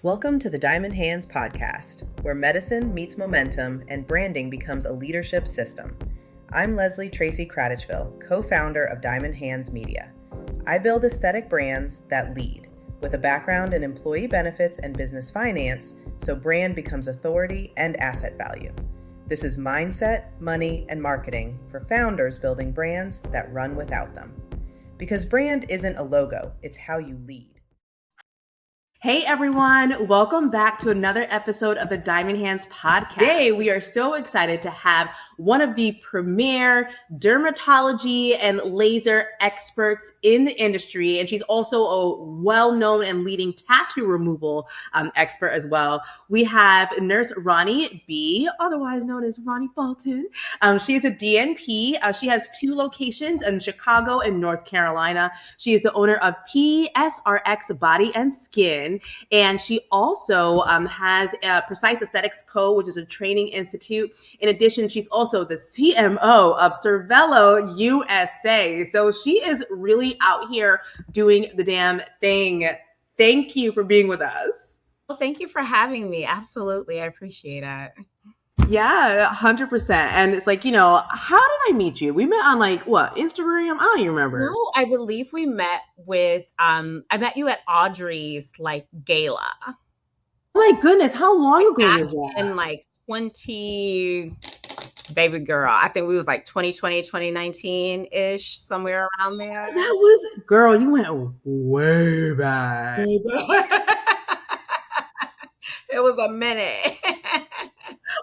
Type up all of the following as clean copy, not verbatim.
Welcome to the Diamond Hands podcast, where medicine meets momentum and branding becomes a leadership system. I'm Tracey, co-founder of Diamond Hands Media. I build aesthetic brands that lead, with a background in employee benefits and business finance, so brand becomes authority and asset value. This is mindset, money, and marketing for founders building brands that run without them. Because brand isn't a logo, it's how you lead. Hey everyone, welcome back to another episode of the Diamond Hands podcast. Today, we are so excited to have one of the premier dermatology and laser experts in the industry. And she's also a well-known and leading tattoo removal expert as well. We have nurse Roni B, otherwise known as Roni Bolton. She's a DNP. She has 2 locations in Chicago and North Carolina. She is the owner of PSRX Body and Skin. And she also has a Precise Aesthetics Co., which is a training institute. In addition, she's also the CMO of Cervello USA. So she is really out here doing the damn thing. Thank you for being with us. Well, thank you for having me. Absolutely. I appreciate it. Yeah, 100%. And it's like, how did I meet you? We met on Instagram? I don't even remember. No, I believe we met with, I met you at Audrey's Gala. Oh my goodness. How long ago was that? In 20, baby girl. I think we was 2020, 2019-ish, somewhere around there. That was, girl, you went way back. It was a minute.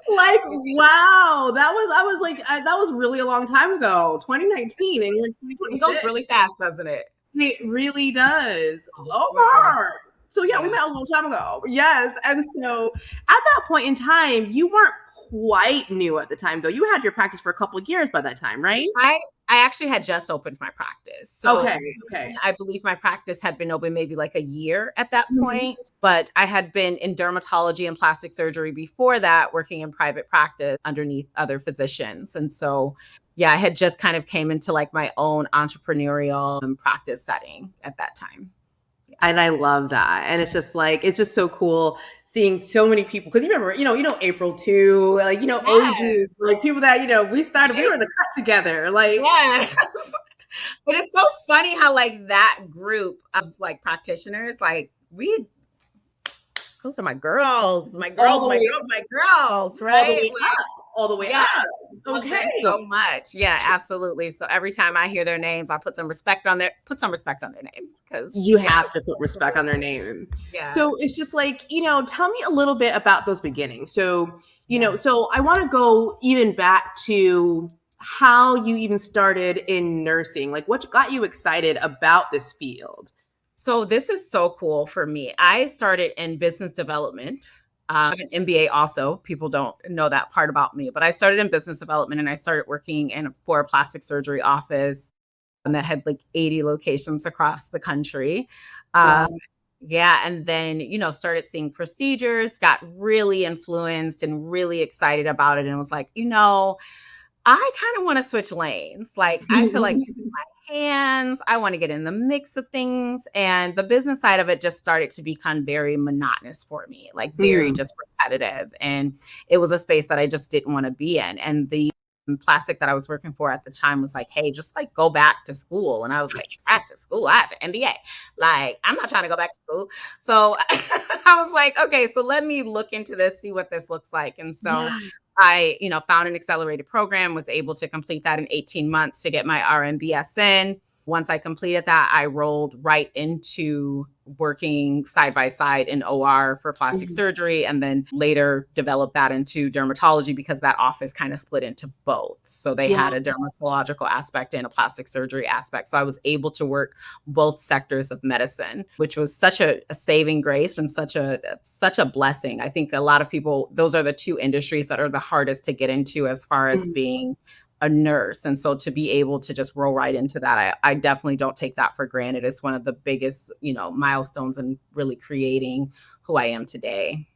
Wow, that was really a long time ago, 2019, and you're in 2026. It goes really fast, doesn't it? It really does. Oh, so yeah, we met a long time ago. Yes, and so at that point in time, you weren't quite new at the time, though. You had your practice for a couple of years by that time, right? I actually had just opened my practice. So okay. I believe my practice had been open maybe a year at that point, but I had been in dermatology and plastic surgery before that, working in private practice underneath other physicians. And so, yeah, I had just kind of came into my own entrepreneurial practice setting at that time. And I love that. And it's just it's just so cool seeing so many people. Because you remember, April too, OG, people that, we were in the cut together. Yes. But it's so funny how that group of practitioners, those are my girls, right? All the way up. Okay. So much. Yeah, absolutely. So every time I hear their names, I put some respect on their name, because you have to put respect on their name. Yeah. So it's just tell me a little bit about those beginnings. So, so I want to go even back to how you even started in nursing. What got you excited about this field? So this is so cool for me. I started in business development. I have an MBA also. People don't know that part about me, but I started in business development, and I started working for a plastic surgery office that had 80 locations across the country. Wow. Yeah. And then, started seeing procedures, got really influenced and really excited about it. And was I kind of want to switch lanes. I feel like using my hands, I want to get in the mix of things. And the business side of it just started to become very monotonous for me, very just repetitive. And it was a space that I just didn't want to be in. And the plastic that I was working for at the time was hey, just go back to school. And I was back to school? I have an MBA. I'm not trying to go back to school. So I was okay, so let me look into this, see what this looks like. And so I, found an accelerated program, was able to complete that in 18 months to get my RMBSN. Once I completed that, I rolled right into working side by side in OR for plastic surgery, and then later developed that into dermatology because that office kind of split into both. So they had a dermatological aspect and a plastic surgery aspect. So I was able to work both sectors of medicine, which was such a saving grace and such a blessing. I think a lot of people, those are the 2 industries that are the hardest to get into as far as being a nurse. And so to be able to just roll right into that, I definitely don't take that for granted. It's one of the biggest, milestones in really creating who I am today.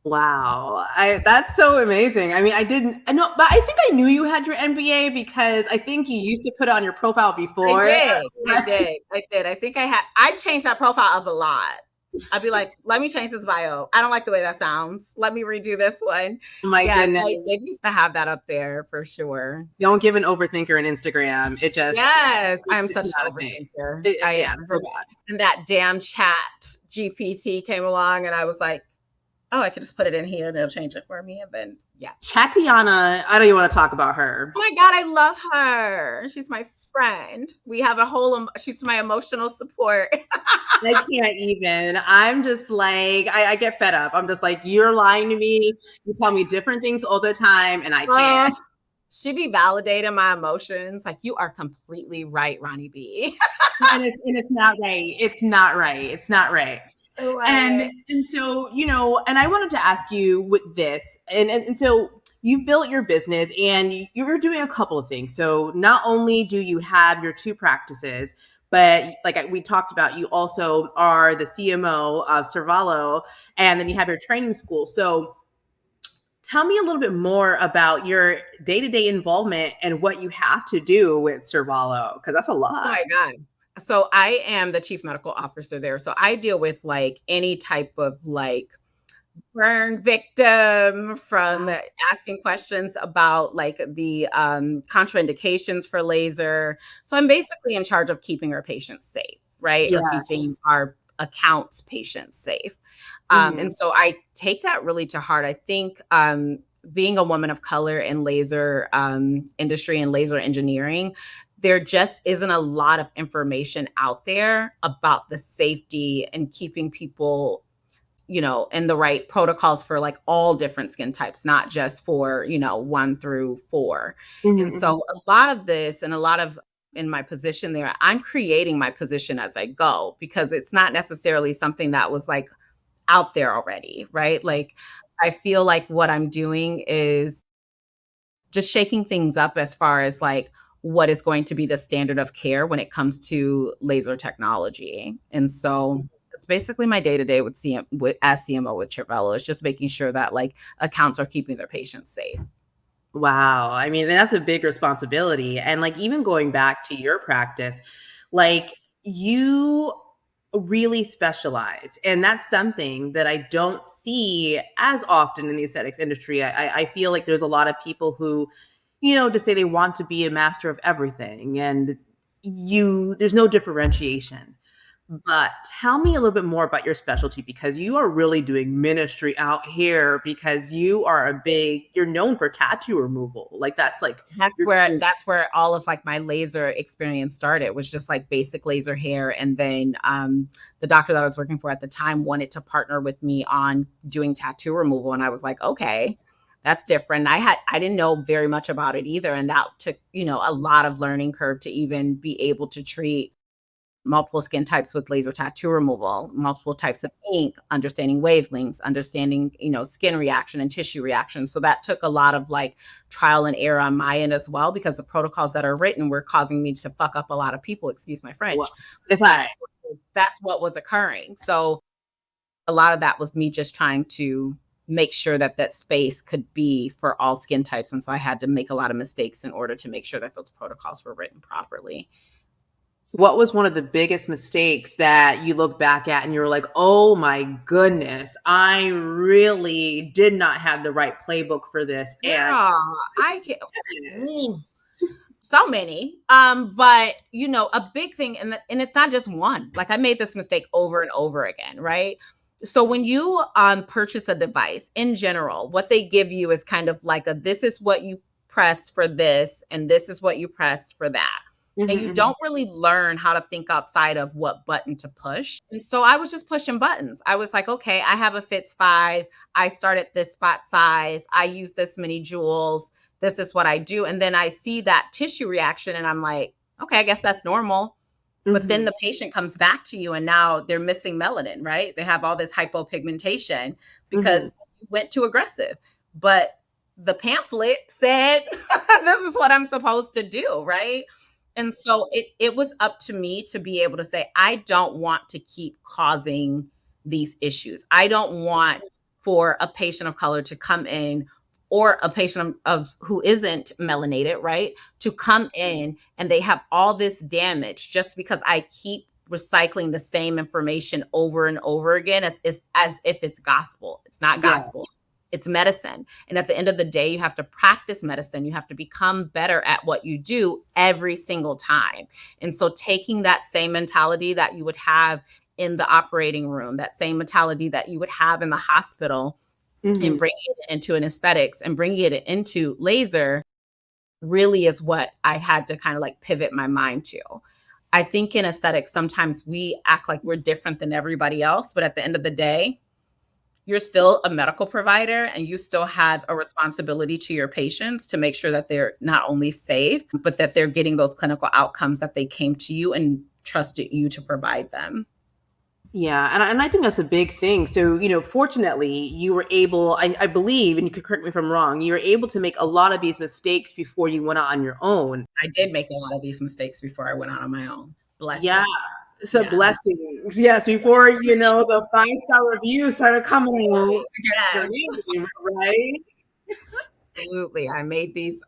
Wow. That's so amazing. I mean, I know, but I think I knew you had your MBA because I think you used to put it on your profile before. I did. I think I changed that profile up a lot. I'd be like, let me change this bio. I don't like the way that sounds. Let me redo this one. My Yes, goodness. they used to have that up there for sure. Don't give an overthinker an Instagram. Yes, I'm It's such not an a thing. overthinker. I Yeah, am. so bad. And that damn chat GPT came along and I was like, oh, I could just put it in here and it'll change it for me. And then, yeah. Tatiana, I don't even want to talk about her. Oh my God, I love her. She's my friend. We have a whole, she's my emotional support. I can't even. I'm just like, I get fed up. I'm just like, you're lying to me. You tell me different things all the time, and I can't. She be validating my emotions. Like, you are completely right, Roni B. and it's not right. It's not right. It's not right. And so, and I wanted to ask you with this, and so you built your business and you're doing a couple of things. So not only do you have your 2 practices, but like we talked about, you also are the CMO of Cervello, and then you have your training school. So tell me a little bit more about your day-to-day involvement and what you have to do with Cervello, because that's a lot. Oh my God. So I am the chief medical officer there. So I deal with like any type of like burn victim, from asking questions about like the contraindications for laser. So I'm basically in charge of keeping our patients safe, right? Yes. Or keeping our accounts patients safe. Mhm. And so I take that really to heart. I think being a woman of color in laser industry and laser engineering, there just isn't a lot of information out there about the safety and keeping people, in the right protocols for like all different skin types, not just for, 1 through 4. Mhm. And so a lot of this and a lot of in my position there, I'm creating my position as I go, because it's not necessarily something that was like out there already, right? Like, I feel like what I'm doing is just shaking things up as far as like what is going to be the standard of care when it comes to laser technology. And so it's basically my day-to-day with as CMO with Cervello. It's just making sure that like accounts are keeping their patients safe. Wow. I mean, that's a big responsibility. And like, even going back to your practice, like, you really specialize. And that's something that I don't see as often in the aesthetics industry. I feel like there's a lot of people who, just say they want to be a master of everything, and there's no differentiation. But tell me a little bit more about your specialty, because you are really doing ministry out here, because you're known for tattoo removal. Like, that's like That's where all of like my laser experience started, was just like basic laser hair. And then the doctor that I was working for at the time wanted to partner with me on doing tattoo removal. And I was like, okay, that's different. I didn't know very much about it either. And that took, a lot of learning curve to even be able to treat multiple skin types with laser tattoo removal, multiple types of ink, understanding wavelengths, understanding, skin reaction and tissue reaction. So that took a lot of like trial and error on my end as well, because the protocols that are written were causing me to fuck up a lot of people, excuse my French. Well, that's what was occurring. So a lot of that was me just trying to make sure that that space could be for all skin types. And so I had to make a lot of mistakes in order to make sure that those protocols were written properly. What was one of the biggest mistakes that you look back at and you're like, oh my goodness, I really did not have the right playbook for this? I can't. So many. But a big thing, and it's not just one. Like, I made this mistake over and over again, right? So when you purchase a device in general, what they give you is kind of like this is what you press for this, and this is what you press for that. Mm-hmm. And you don't really learn how to think outside of what button to push. And so I was just pushing buttons. I was like, okay, I have a Fits 5. I start at this spot size. I use this many jewels. This is what I do. And then I see that tissue reaction and I'm like, okay, I guess that's normal. Mm-hmm. But then the patient comes back to you and now they're missing melanin, right? They have all this hypopigmentation because you went too aggressive. But the pamphlet said, this is what I'm supposed to do, right? And so it was up to me to be able to say, I don't want to keep causing these issues. I don't want for a patient of color to come in, or a patient of who isn't melanated, right, to come in and they have all this damage just because I keep recycling the same information over and over again as if it's gospel. It's not Yeah. gospel. It's medicine. And at the end of the day, you have to practice medicine. You have to become better at what you do every single time. And so taking that same mentality that you would have in the operating room, that same mentality that you would have in the hospital, and bringing it into an aesthetics and bringing it into laser really is what I had to kind of like pivot my mind to. I think in aesthetics, sometimes we act like we're different than everybody else, but at the end of the day, you're still a medical provider and you still have a responsibility to your patients to make sure that they're not only safe, but that they're getting those clinical outcomes that they came to you and trusted you to provide them. Yeah, and I think that's a big thing. So, fortunately, you were able, I believe, and you could correct me if I'm wrong, you were able to make a lot of these mistakes before you went out on your own. I did make a lot of these mistakes before I went out on my own. Blessing. Yeah. So Yeah. blessings. Yes, before, the 5-star reviews started coming against your Yes. name, right? Absolutely. I made these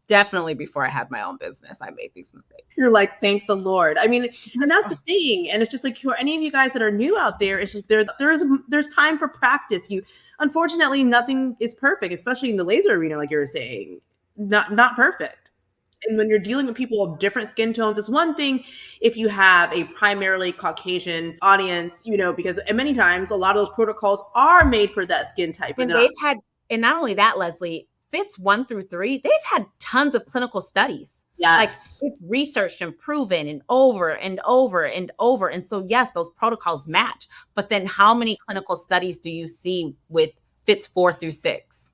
definitely before I had my own business. I made these mistakes. You're like, thank the Lord. I mean, and that's the thing. And it's just like, for any of you guys that are new out there, it's just there's time for practice. Unfortunately, nothing is perfect, especially in the laser arena, like you were saying, not perfect. And when you're dealing with people of different skin tones, it's one thing if you have a primarily Caucasian audience, because many times a lot of those protocols are made for that skin type. And they've had, and not only that, Leslie, fits 1 through 3, they've had tons of clinical studies. Yes. Like it's researched and proven and over and over and over. And so, yes, those protocols match. But then how many clinical studies do you see with fits 4 through 6?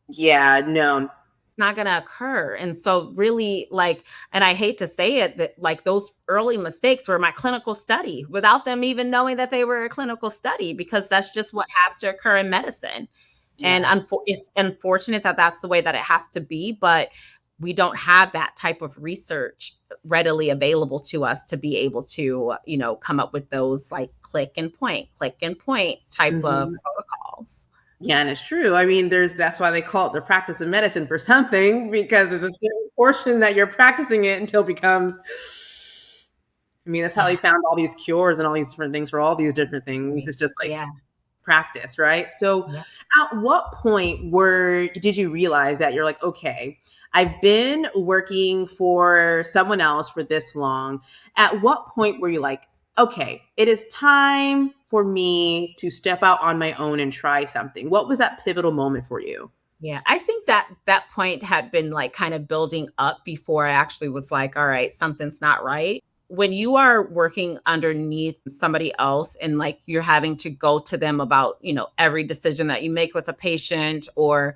Yeah, no. It's not going to occur. And so really and I hate to say it, that like those early mistakes were my clinical study without them even knowing that they were a clinical study, because that's just what has to occur in medicine. Yes. And it's unfortunate that that's the way that it has to be, but we don't have that type of research readily available to us to be able to, come up with those like click and point type of protocols. Yeah, and it's true. I mean, that's why they call it the practice of medicine for something, because there's a certain portion that you're practicing it until it becomes, that's how they found all these cures and all these different things for all these different things. It's just like practice, right? So at what point did you realize that you're like, okay, I've been working for someone else for this long. At what point were you like, okay, it is time for me to step out on my own and try something? What was that pivotal moment for you? Yeah, I think that point had been like kind of building up before I actually was like, all right, something's not right. When you are working underneath somebody else and like you're having to go to them about, every decision that you make with a patient, or,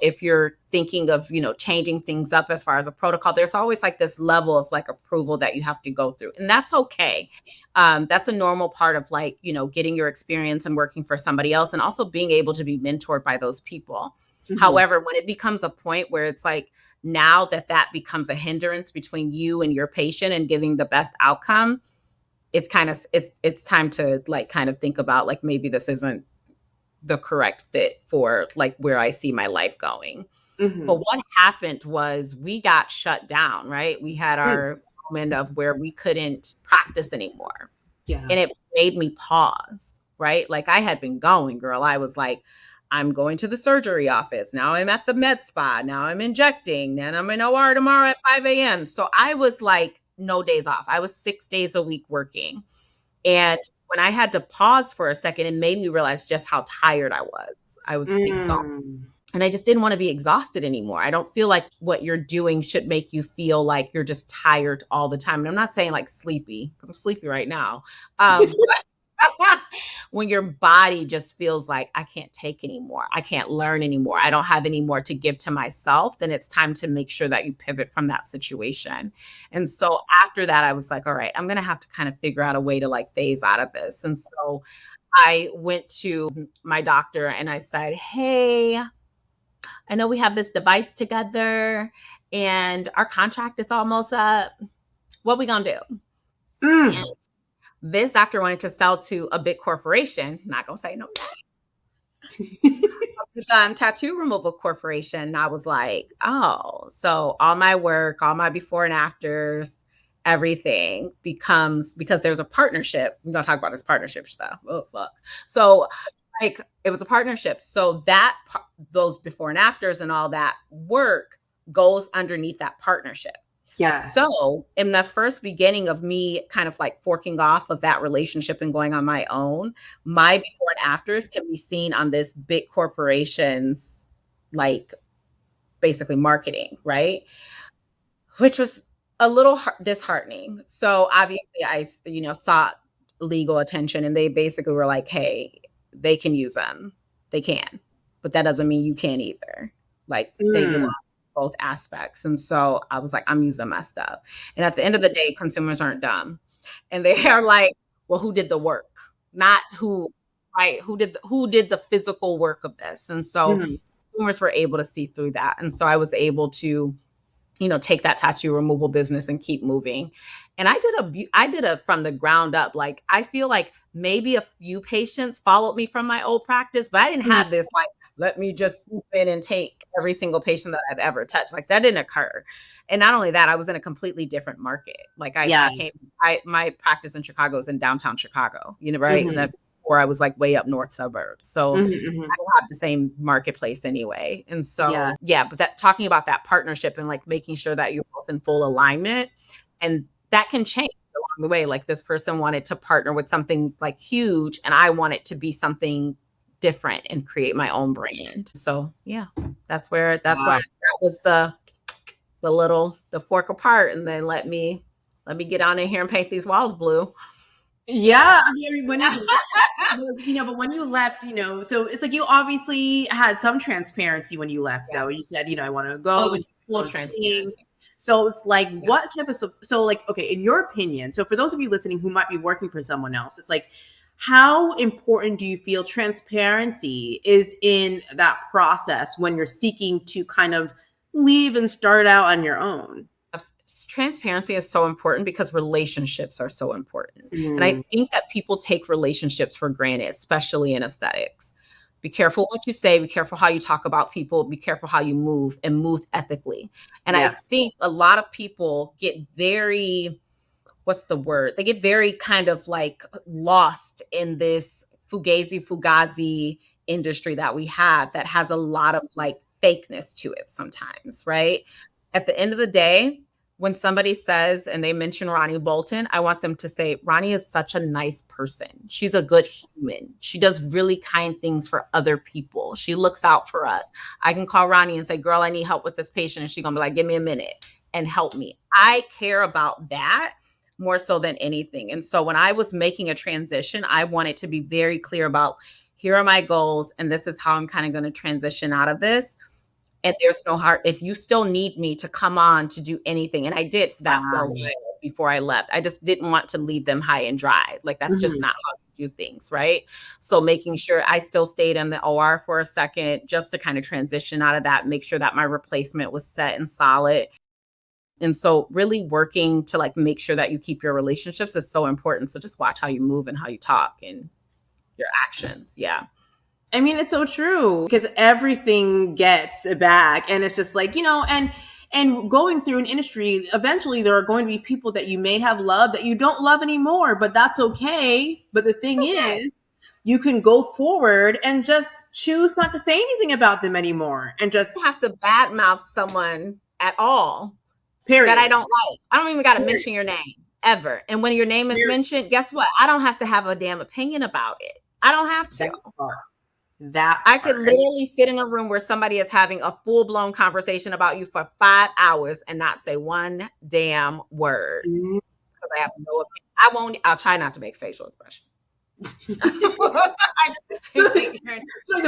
if you're thinking of, changing things up as far as a protocol, there's always like this level of like approval that you have to go through. And that's okay. That's a normal part of like, getting your experience and working for somebody else, and also being able to be mentored by those people. Mm-hmm. However, when it becomes a point where it's like, now that becomes a hindrance between you and your patient and giving the best outcome, it's time to like kind of think about like, maybe this isn't the correct fit for like where I see my life going. Mm-hmm. But what happened was we got shut down, right? We had our moment of where we couldn't practice anymore. Yeah. And it made me pause, right? Like I had been going, girl. I was like, I'm going to the surgery office. Now I'm at the med spa. Now I'm injecting. Then I'm in OR tomorrow at 5 a.m. So I was like, no days off. I was 6 days a week working. And when I had to pause for a second, it made me realize just how tired I was. I was exhausted. And I just didn't want to be exhausted anymore. I don't feel like what you're doing should make you feel like you're just tired all the time. And I'm not saying like sleepy, because I'm sleepy right now. When your body just feels like I can't take anymore, I can't learn anymore, I don't have any more to give to myself, then it's time to make sure that you pivot from that situation. And so after that, I was like, all right, I'm going to have to kind of figure out a way to like phase out of this. And so I went to my doctor and I said, hey, I know we have this device together and our contract is almost up. What we going to do? And this doctor wanted to sell to a big corporation. Not going to say no. Tattoo removal corporation. And I was like, oh, so all my work, all my before and afters, everything becomes, because there's a partnership. We're going to talk about this partnership stuff. Oh, fuck. So like it was a partnership. So that those before and afters and all that work goes underneath that partnership. Yeah. So in the first beginning of me kind of like forking off of that relationship and going on my own, my before and afters can be seen on this big corporations, like basically marketing, right? Which was a little disheartening. So obviously I, sought legal attention, and they basically were like, hey, they can use them. They can, but that doesn't mean you can either. Like they belong both aspects. And so I was like, I'm using my stuff. And at the end of the day, consumers aren't dumb. And they are like, well, who did the work? Not who, right? Who did the physical work of this? And so consumers were able to see through that. And so I was able to, take that tattoo removal business and keep moving. And I did a from the ground up. Like, I feel like maybe a few patients followed me from my old practice, but I didn't have this, like, let me just swoop in and take every single patient that I've ever touched. Like, that didn't occur. And not only that, I was in a completely different market. Like my practice in Chicago is in downtown Chicago, right? And where I was like way up north suburbs. So I don't have the same marketplace anyway. And so, but that talking about that partnership and like making sure that you're both in full alignment, and that can change along the way. Like this person wanted to partner with something like huge, and I want it to be something different and create my own brand. So that's why that was the fork apart, and then let me get on in here and paint these walls blue. Yeah, I mean, when but when you left, so it's like you obviously had some transparency when you left, though. You said, I want to go. It was full transparency. So it's like, what type of, so like, okay, in your opinion, so for those of you listening who might be working for someone else, it's like, how important do you feel transparency is in that process when you're seeking to kind of leave and start out on your own? Transparency is so important because relationships are so important. And I think that people take relationships for granted, especially in aesthetics. Be careful what you say, be careful how you talk about people, be careful how you move, and move ethically. And I think a lot of people get very, they get very kind of like lost in this fugazi industry that we have that has a lot of like fakeness to it sometimes, right? At the end of the day, when somebody says, and they mention Roni Bolton, I want them to say, Roni is such a nice person. She's a good human. She does really kind things for other people. She looks out for us. I can call Roni and say, girl, I need help with this patient. And she's going to be like, give me a minute and help me. I care about that more so than anything. And so when I was making a transition, I wanted to be very clear about, here are my goals, and this is how I'm kind of going to transition out of this. And there's no hard, if you still need me to come on to do anything. And I did that for a while before I left. I just didn't want to leave them high and dry. Like, that's just not how you do things, right? So making sure I still stayed in the OR for a second, just to kind of transition out of that, make sure that my replacement was set and solid. And so really working to like make sure that you keep your relationships is so important. So just watch how you move and how you talk and your actions. Yeah. I mean, it's so true, because everything gets back, and it's just like, and going through an industry, eventually there are going to be people that you may have loved that you don't love anymore, but that's okay. But the thing is, you can go forward and just choose not to say anything about them anymore, and just have to badmouth someone at all. Period. That I don't like. I don't even got to mention your name ever. And when your name is mentioned, guess what? I don't have to have a damn opinion about it. I don't have to. I could literally sit in a room where somebody is having a full-blown conversation about you for 5 hours and not say one damn word. Because I have no opinion. I'll try not to make facial expression. So the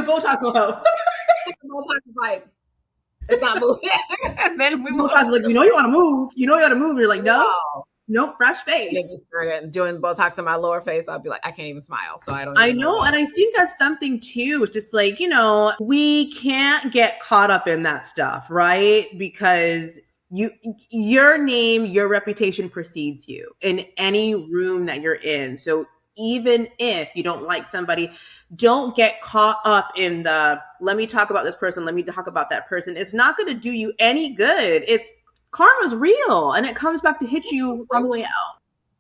Botox will help. The Botox is like, it's not moving. And then Botox is like, you want to move. You're like, no, fresh face. They just started doing Botox in my lower face. I'll be like, I can't even smile. So I don't. I know. And I think that's something too. It's just like, we can't get caught up in that stuff, right? Because your name, your reputation precedes you in any room that you're in. So even if you don't like somebody, don't get caught up in the, let me talk about this person. Let me talk about that person. It's not going to do you any good. Karma's real, and it comes back to hit you on the way out.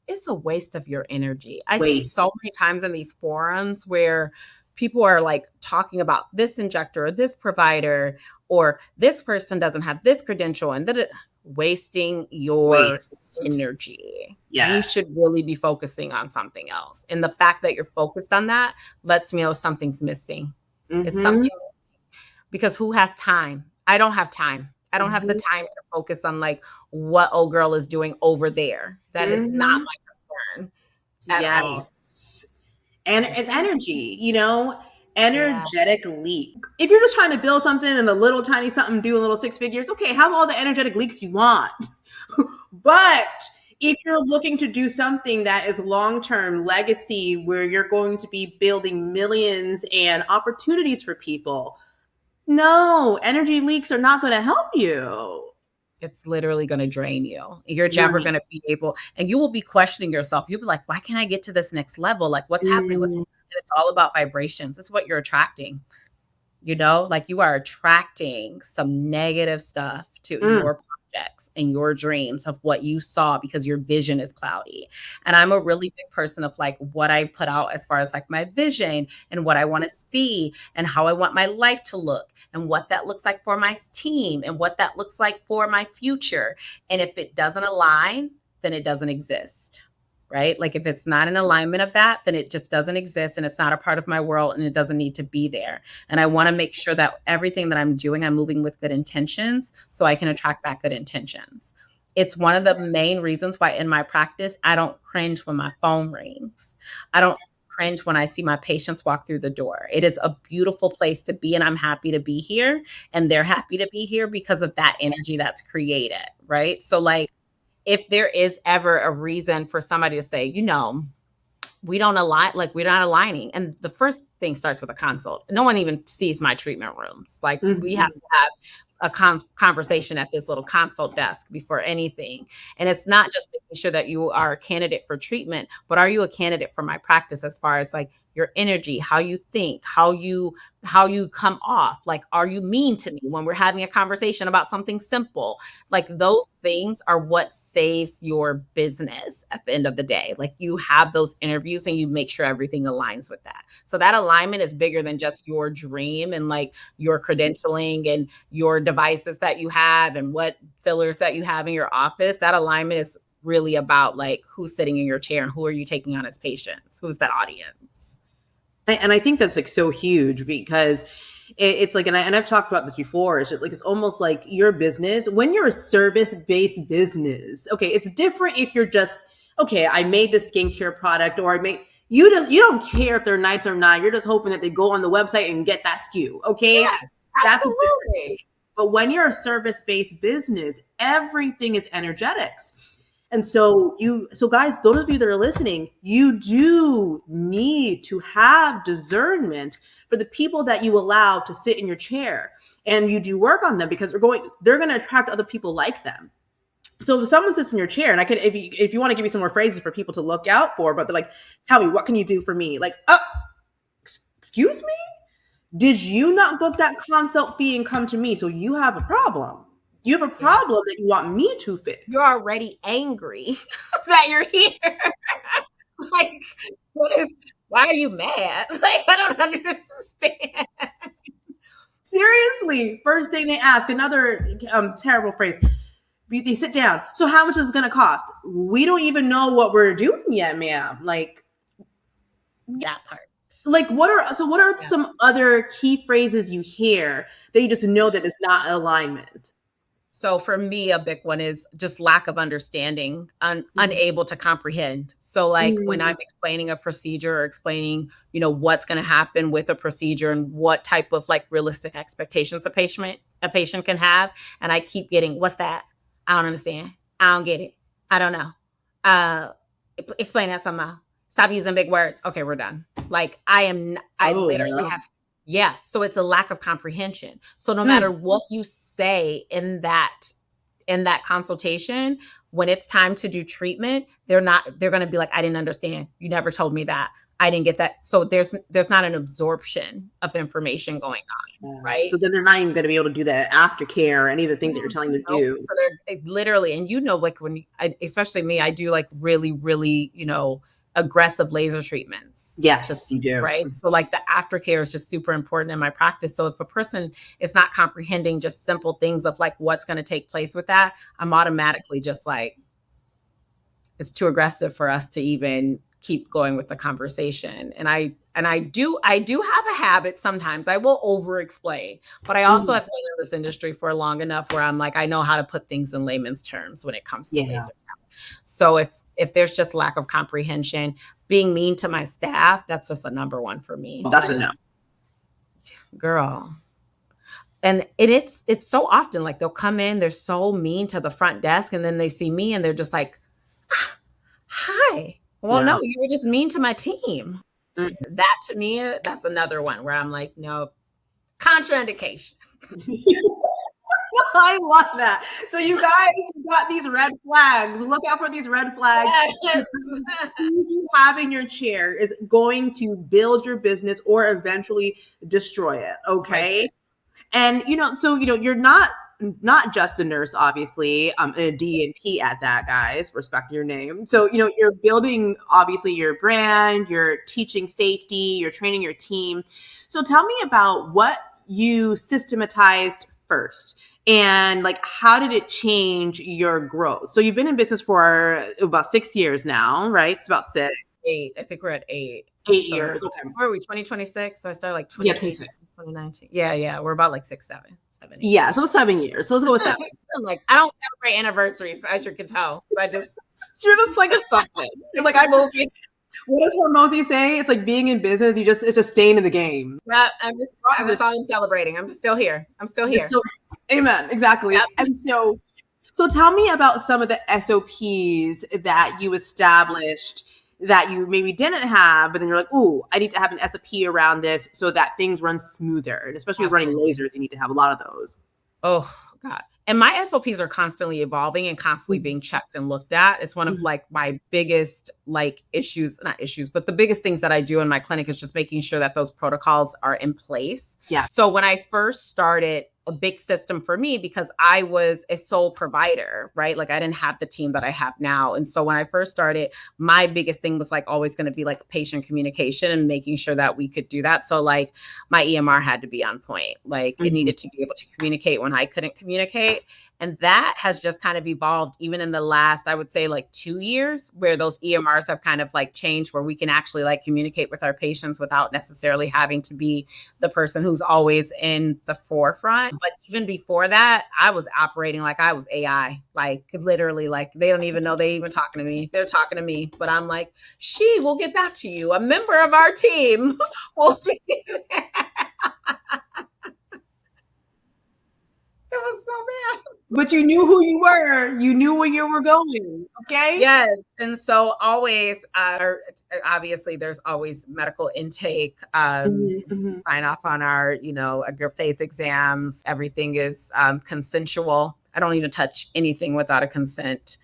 It's a waste of your energy. I see Waste. so many times in these forums where people are like talking about this injector or this provider or this person doesn't have this credential and that wasting your energy. You should really be focusing on something else. And the fact that you're focused on that lets me know something's missing. It's something, because who has time? I don't have time. I don't have the time to focus on like what old girl is doing over there. That is not my concern at all. And energy, energetic leak. If you're just trying to build something and a little tiny something do a little 6 figures, okay, have all the energetic leaks you want. But if you're looking to do something that is long-term legacy where you're going to be building millions and opportunities for people, no, energy leaks are not going to help you. It's literally going to drain you. You're never going to be able, and you will be questioning yourself. You'll be like, why can't I get to this next level? Like what's happening? It's all about vibrations. It's what you're attracting. Like you are attracting some negative stuff to your projects and your dreams of what you saw because your vision is cloudy. And I'm a really big person of like what I put out as far as like my vision and what I want to see and how I want my life to look and what that looks like for my team and what that looks like for my future. And if it doesn't align, then it doesn't exist. Right? Like if it's not in alignment of that, then it just doesn't exist and it's not a part of my world and it doesn't need to be there. And I want to make sure that everything that I'm doing, I'm moving with good intentions so I can attract back good intentions. It's one of the main reasons why in my practice, I don't cringe when my phone rings. I don't cringe when I see my patients walk through the door. It is a beautiful place to be and I'm happy to be here and they're happy to be here because of that energy that's created. Right? So like, if there is ever a reason for somebody to say, we don't align, like we're not aligning. And the first thing starts with a consult. No one even sees my treatment rooms. Like we have to have a conversation at this little consult desk before anything. And it's not just making sure that you are a candidate for treatment, but are you a candidate for my practice as far as like your energy, how you think, how you come off? Like, are you mean to me when we're having a conversation about something simple? Like those things are what saves your business at the end of the day. Like you have those interviews and you make sure everything aligns with that. So that alignment is bigger than just your dream and like your credentialing and your devices that you have and what fillers that you have in your office. That alignment is really about like who's sitting in your chair and who are you taking on as patients? Who's that audience? And I think that's like so huge because it's like, and I've talked about this before. It's just like, it's almost like your business, when you're a service-based business, okay, it's different if you're just, okay, I made this skincare product or you don't care if they're nice or not. You're just hoping that they go on the website and get that SKU. Okay. Yes, absolutely. But when you're a service-based business, everything is energetics. And so guys, those of you that are listening, you do need to have discernment for the people that you allow to sit in your chair, and you do work on them because they're going to attract other people like them. So if someone sits in your chair, and I could, if you want to give me some more phrases for people to look out for, but they're like, tell me, what can you do for me? Like, excuse me? Did you not book that consult fee and come to me? So you have a problem. You have a problem that you want me to fix. You're already angry that you're here. Like, why are you mad? Like, I don't understand. Seriously, first thing they ask, another terrible phrase. They sit down. So how much is it going to cost? We don't even know what we're doing yet, ma'am. Like that part. Like what are some other key phrases you hear that you just know that it's not alignment? So for me, a big one is just lack of understanding, unable to comprehend. So like when I'm explaining a procedure or explaining, what's going to happen with a procedure and what type of like realistic expectations a patient can have. And I keep getting, what's that? I don't understand. I don't get it. I don't know. Explain that somehow. Stop using big words. Okay, we're done. Like literally have. Yeah. So it's a lack of comprehension. So no matter what you say in that consultation, when it's time to do treatment, they're going to be like, I didn't understand. You never told me that. I didn't get that. So there's not an absorption of information going on, right? So then they're not even going to be able to do the aftercare or any of the things that you're telling them to Nope. do. So they're literally, and like when especially me, I do like really, really, aggressive laser treatments. Yes, you do. Right. So like the aftercare is just super important in my practice. So if a person is not comprehending just simple things of like what's going to take place with that, I'm automatically just like, it's too aggressive for us to even keep going with the conversation. And I do have a habit sometimes. I will over explain, but I also have been in this industry for long enough where I'm like, I know how to put things in layman's terms when it comes to laser. So if there's just lack of comprehension, being mean to my staff, that's just a number one for me. That's a no. Girl. And it's so often like they'll come in, they're so mean to the front desk, and then they see me and they're just like, hi. Well, no, you were just mean to my team. That to me, that's another one where I'm like, no, contraindication. I love that. So you guys got these red flags. Look out for these red flags. Yes. Who you have in your chair is going to build your business or eventually destroy it. Okay. Right. And, so, you're not just a nurse, obviously, and a D&P at that, guys, respect your name. So, you're building, obviously, your brand, you're teaching safety, you're training your team. So tell me about what you systematized first and like, how did it change your growth? So you've been in business for about 6 years now, right? It's about 6. 8. I think we're at 8. 8 years. Okay. Where are we? 2026? So I started like 2018. 2019. Yeah. We're about like 6, 7, 8. Yeah. So 7 years. So let's go with 7. I'm like, I don't celebrate anniversaries, as you can tell. You're just like a something. You're like, I moved it. What does Hormozy say? It's like being in business. It's just staying in the game. Yeah, that's all I'm celebrating. I'm still here. Amen. Exactly. Yep. And so tell me about some of the SOPs that you established that you maybe didn't have, but then you're like, ooh, I need to have an SOP around this so that things run smoother. And especially with running lasers, you need to have a lot of those. Oh, God. And my SOPs are constantly evolving and constantly being checked and looked at. It's one of like my biggest not issues, but the biggest things that I do in my clinic is just making sure that those protocols are in place. Yeah. So when I first started, a big system for me because I was a sole provider, right? Like I didn't have the team that I have now. And so when I first started, my biggest thing was like always going to be like patient communication and making sure that we could do that. So like my EMR had to be on point. Like it needed to be able to communicate when I couldn't communicate. And that has just kind of evolved even in the last, I would say like 2 years where those EMRs have kind of like changed where we can actually like communicate with our patients without necessarily having to be the person who's always in the forefront. But even before that, I was operating like I was AI, like literally like they don't even know they even talking to me. They're talking to me, but I'm like, she will get back to you. A member of our team will be there. It was so bad. But you knew who you were. You knew where you were going. Okay. Yes. And so always, obviously there's always medical intake, sign off on our, good faith exams. Everything is consensual. I don't even touch anything without a consent.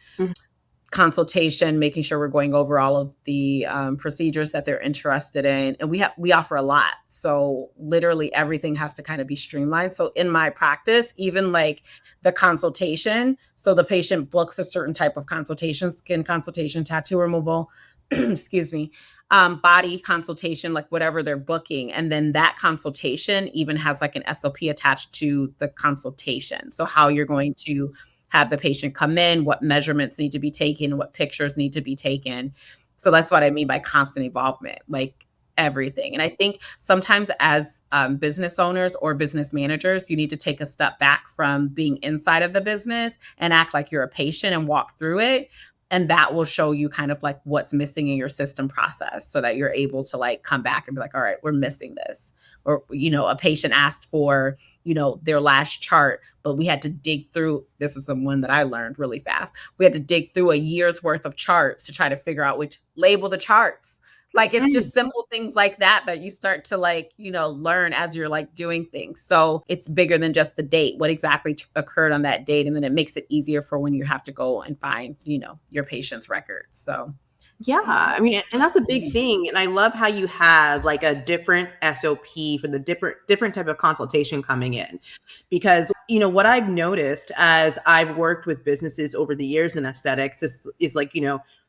Consultation, making sure we're going over all of the procedures that they're interested in. And we offer a lot. So literally everything has to kind of be streamlined. So in my practice, even like the consultation, so the patient books a certain type of consultation, skin consultation, tattoo removal, excuse me, body consultation, like whatever they're booking. And then that consultation even has like an SOP attached to the consultation. So how you're going to have the patient come in, what measurements need to be taken, what pictures need to be taken. So that's what I mean by constant involvement, like everything. And I think sometimes as business owners or business managers, you need to take a step back from being inside of the business and act like you're a patient and walk through it. And that will show you kind of like what's missing in your system process so that you're able to like come back and be like, all right, we're missing this. Or, a patient asked for, their last chart, but we had to dig through, this is one that I learned really fast. We had to dig through a year's worth of charts to try to figure out which label the charts. Like, it's just simple things like that you start to like, learn as you're like doing things. So it's bigger than just the date, what exactly occurred on that date. And then it makes it easier for when you have to go and find, your patient's records. So Yeah, I mean, and that's a big thing. And I love how you have like a different SOP for the different type of consultation coming in. Because, what I've noticed as I've worked with businesses over the years in aesthetics is like,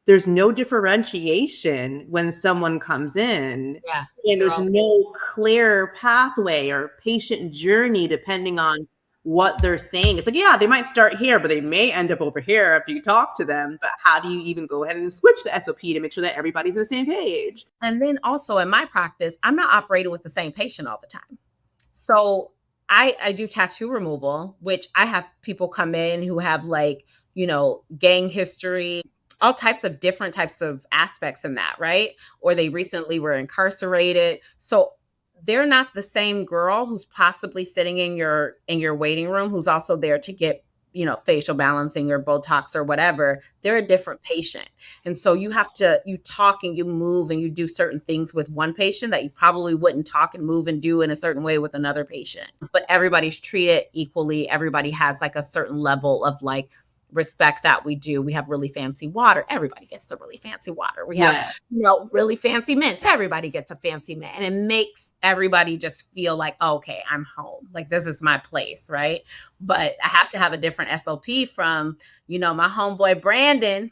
there's no differentiation when someone comes in, Yeah. and They're there's all no clear pathway or patient journey depending on what they're saying. It's like, yeah, they might start here, but they may end up over here after you talk to them. But how do you even go ahead and switch the SOP to make sure that everybody's on the same page? And then also in my practice, I'm not operating with the same patient all the time. So I do tattoo removal, which I have people come in who have like, gang history, all types of different types of aspects in that, right? Or they recently were incarcerated. So they're not the same girl who's possibly sitting in your waiting room who's also there to get, facial balancing or Botox or whatever. They're a different patient. And so you talk and you move and you do certain things with one patient that you probably wouldn't talk and move and do in a certain way with another patient. But everybody's treated equally. Everybody has like a certain level of like respect that we do. We have really fancy water. Everybody gets the really fancy water. We have, really fancy mints. Everybody gets a fancy mint. And it makes everybody just feel like, oh, okay, I'm home. Like this is my place, right? But I have to have a different SOP from, my homeboy Brandon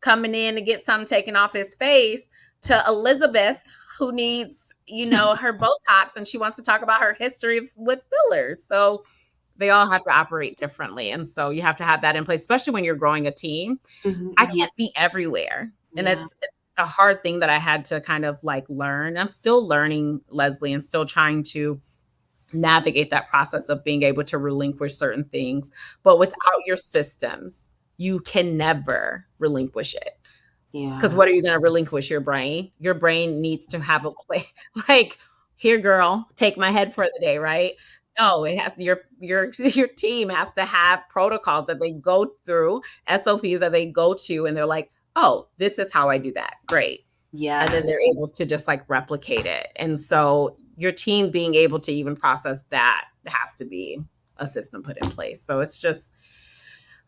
coming in to get something taken off his face to Elizabeth who needs, her Botox and she wants to talk about her history with fillers. So they all have to operate differently. And so you have to have that in place, especially when you're growing a team. Mm-hmm. I can't be everywhere. And it's a hard thing that I had to kind of like learn. I'm still learning, Leslie, and still trying to navigate that process of being able to relinquish certain things. But without your systems, you can never relinquish it. Yeah. Because what are you going to relinquish? Your brain? Your brain needs to have a play. Like, here, girl, take my head for the day, right? No, it has your team has to have protocols that they go through, SOPs that they go to, and they're like, oh, this is how I do that. Great. Yeah. And then they're able to just like replicate it. And so your team being able to even process that has to be a system put in place. So it's just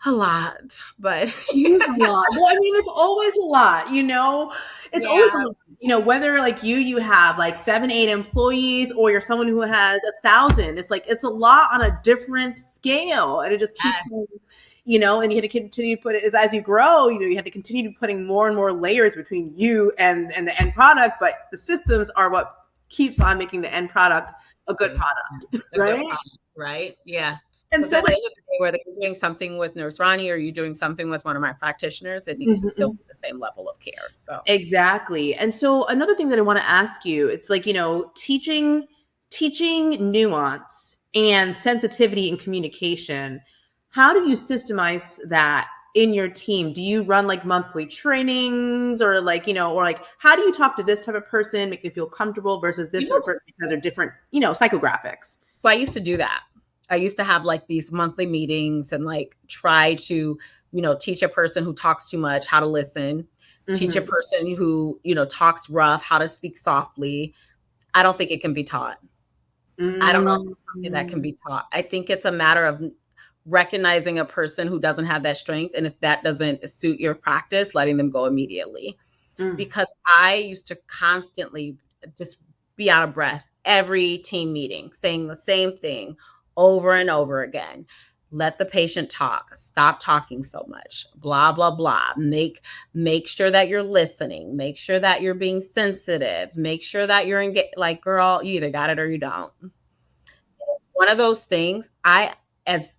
a lot, but It is a lot. Well, I mean, it's always a lot, it's always a lot, whether like you have like 7, 8 employees or you're someone who has 1,000, it's like, it's a lot on a different scale and it just keeps, and you have to continue to put it as you grow, you have to continue putting more and more layers between you and the end product, but the systems are what keeps on making the end product a good product, right? Right. Yeah. And so at the end of the day, whether you're doing something with Nurse Roni or you're doing something with one of my practitioners, it needs to still be the same level of care. So exactly. And so another thing that I want to ask you, it's like, teaching nuance and sensitivity in communication. How do you systemize that in your team? Do you run like monthly trainings or like, or like, how do you talk to this type of person, make them feel comfortable versus this type of person because they're different, psychographics? So I used to do that. I used to have like these monthly meetings and like try to, teach a person who talks too much how to listen, teach a person who, talks rough how to speak softly. I don't think it can be taught. I don't know if it's something that can be taught. I think it's a matter of recognizing a person who doesn't have that strength. And if that doesn't suit your practice, letting them go immediately. Because I used to constantly just be out of breath every team meeting, saying the same thing over and over again. Let the patient talk. Stop talking so much. Blah, blah, blah. Make sure that you're listening. Make sure that you're being sensitive. Make sure that you're like, girl, you either got it or you don't. One of those things, as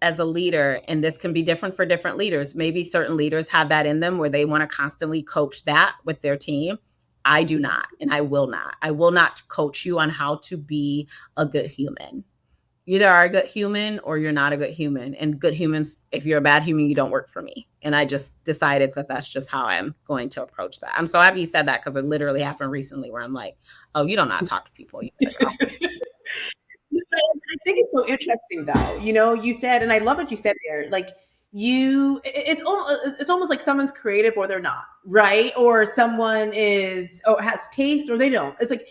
a leader, and this can be different for different leaders. Maybe certain leaders have that in them where they want to constantly coach that with their team. I do not, and I will not. I will not coach you on how to be a good human. You either are a good human or you're not a good human. And good humans, if you're a bad human, you don't work for me. And I just decided that that's just how I'm going to approach that. I'm so happy you said that because it literally happened recently where I'm like, oh, you don't know how to talk to people. You better go. I think it's so interesting though, you said, and I love what you said there, like it's almost like someone's creative or they're not, right? Or someone has taste or they don't. It's like,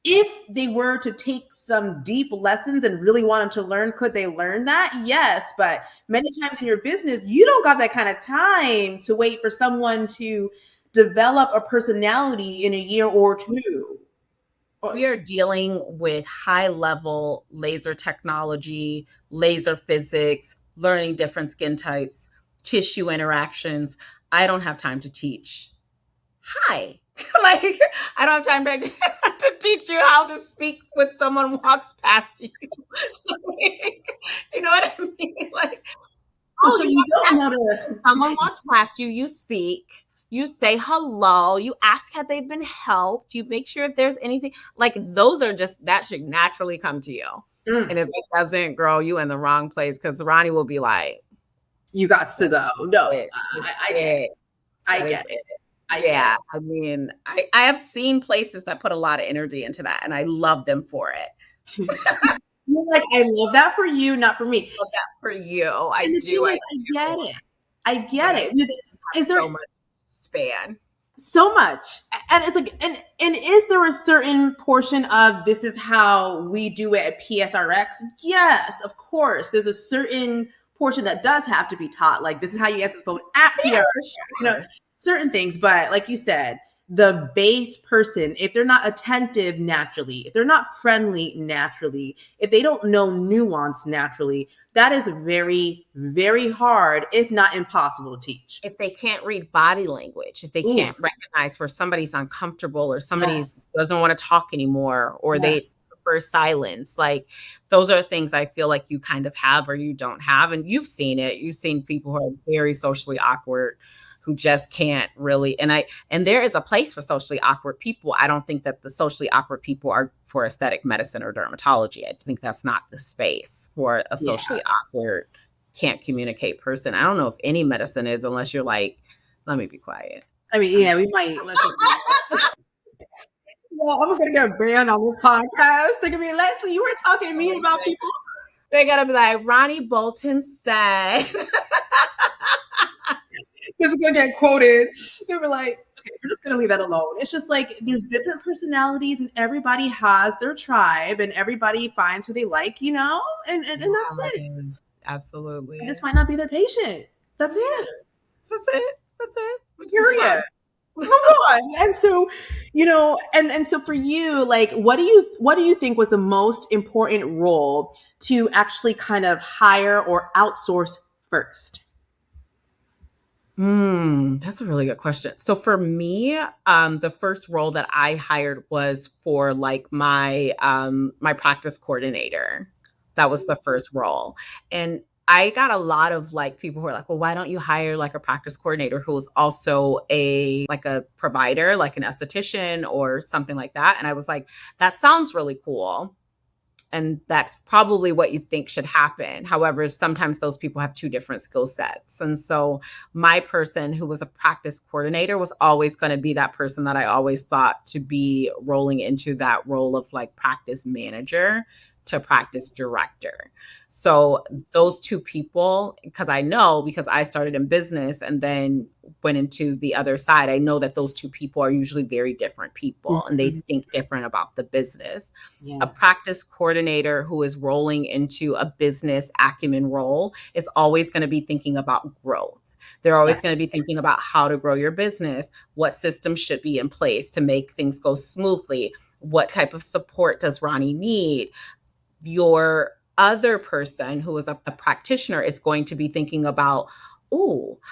if they were to take some deep lessons and really wanted to learn, could they learn that? Yes. But many times in your business, you don't got that kind of time to wait for someone to develop a personality in a year or two. We are dealing with high level laser technology, laser physics, learning different skin types, tissue interactions. I don't have time to teach. Hi. Like, I don't have time to teach you how to speak when someone walks past you. You know what I mean? Like, oh, So you you walk don't past know to. someone walks past you, you speak, you say hello, you ask have they been helped, you make sure if there's anything like those are just that should naturally come to you. And if it doesn't, girl, you in the wrong place because Ronnie will be like, You got to go. No, I get it. it. I That get is it. it. I get Yeah. it. I mean, I have seen places that put a lot of energy into that and I love them for it. You're like, I love that for you, not for me. I love that for you. I And the do. thing is, I get it. I But get I it. Is there so much span. so much? And it's like, and is there a certain portion of this is how we do it at PSRX? Yes, of course. There's a certain portion that does have to be taught. Like this is how you answer the phone at Yeah, PSRX. sure. Certain things, but like you said, the base person, if they're not attentive naturally, if they're not friendly naturally, if they don't know nuance naturally, that is very, very hard, if not impossible to teach. If they can't read body language, if they can't recognize where somebody's uncomfortable or somebody's doesn't want to talk anymore or they prefer silence, like those are things I feel like you kind of have or you don't have. And you've seen it. You've seen people who are very socially awkward who just can't really and there is a place for socially awkward people. I don't think that the socially awkward people are for aesthetic medicine or dermatology. I think that's not the space for a socially awkward can't communicate person. I don't know if any medicine is unless you're like, let me be quiet. I mean, yeah, we might. Well, I'm gonna get banned on this podcast. They're gonna be, Leslie, you were talking mean about people. They're gonna be like, Roni Bolton said. This is gonna get quoted. They were like, okay, we're just gonna leave that alone. It's just like there's different personalities and everybody has their tribe and everybody finds who they like, and that's it. Absolutely. It just might not be their patient. That's it. That's it. That's it. Period. Move on. And so, and so for you, like, what do you think was the most important role to actually kind of hire or outsource first? That's a really good question. So for me, the first role that I hired was for like my my practice coordinator. That was the first role. And I got a lot of like people who are like, well, why don't you hire like a practice coordinator who's also a provider, like an esthetician or something like that? And I was like, that sounds really cool. And that's probably what you think should happen. However, sometimes those people have two different skill sets. And so my person who was a practice coordinator was always going to be that person that I always thought to be rolling into that role of like practice manager to practice director. So those two people, because I started in business and then went into the other side, I know that those two people are usually very different people and they think different about the business. Yes. A practice coordinator who is rolling into a business acumen role is always going to be thinking about growth. They're always going to be thinking about how to grow your business, what systems should be in place to make things go smoothly, what type of support does Roni need. Your other person who is a practitioner is going to be thinking about,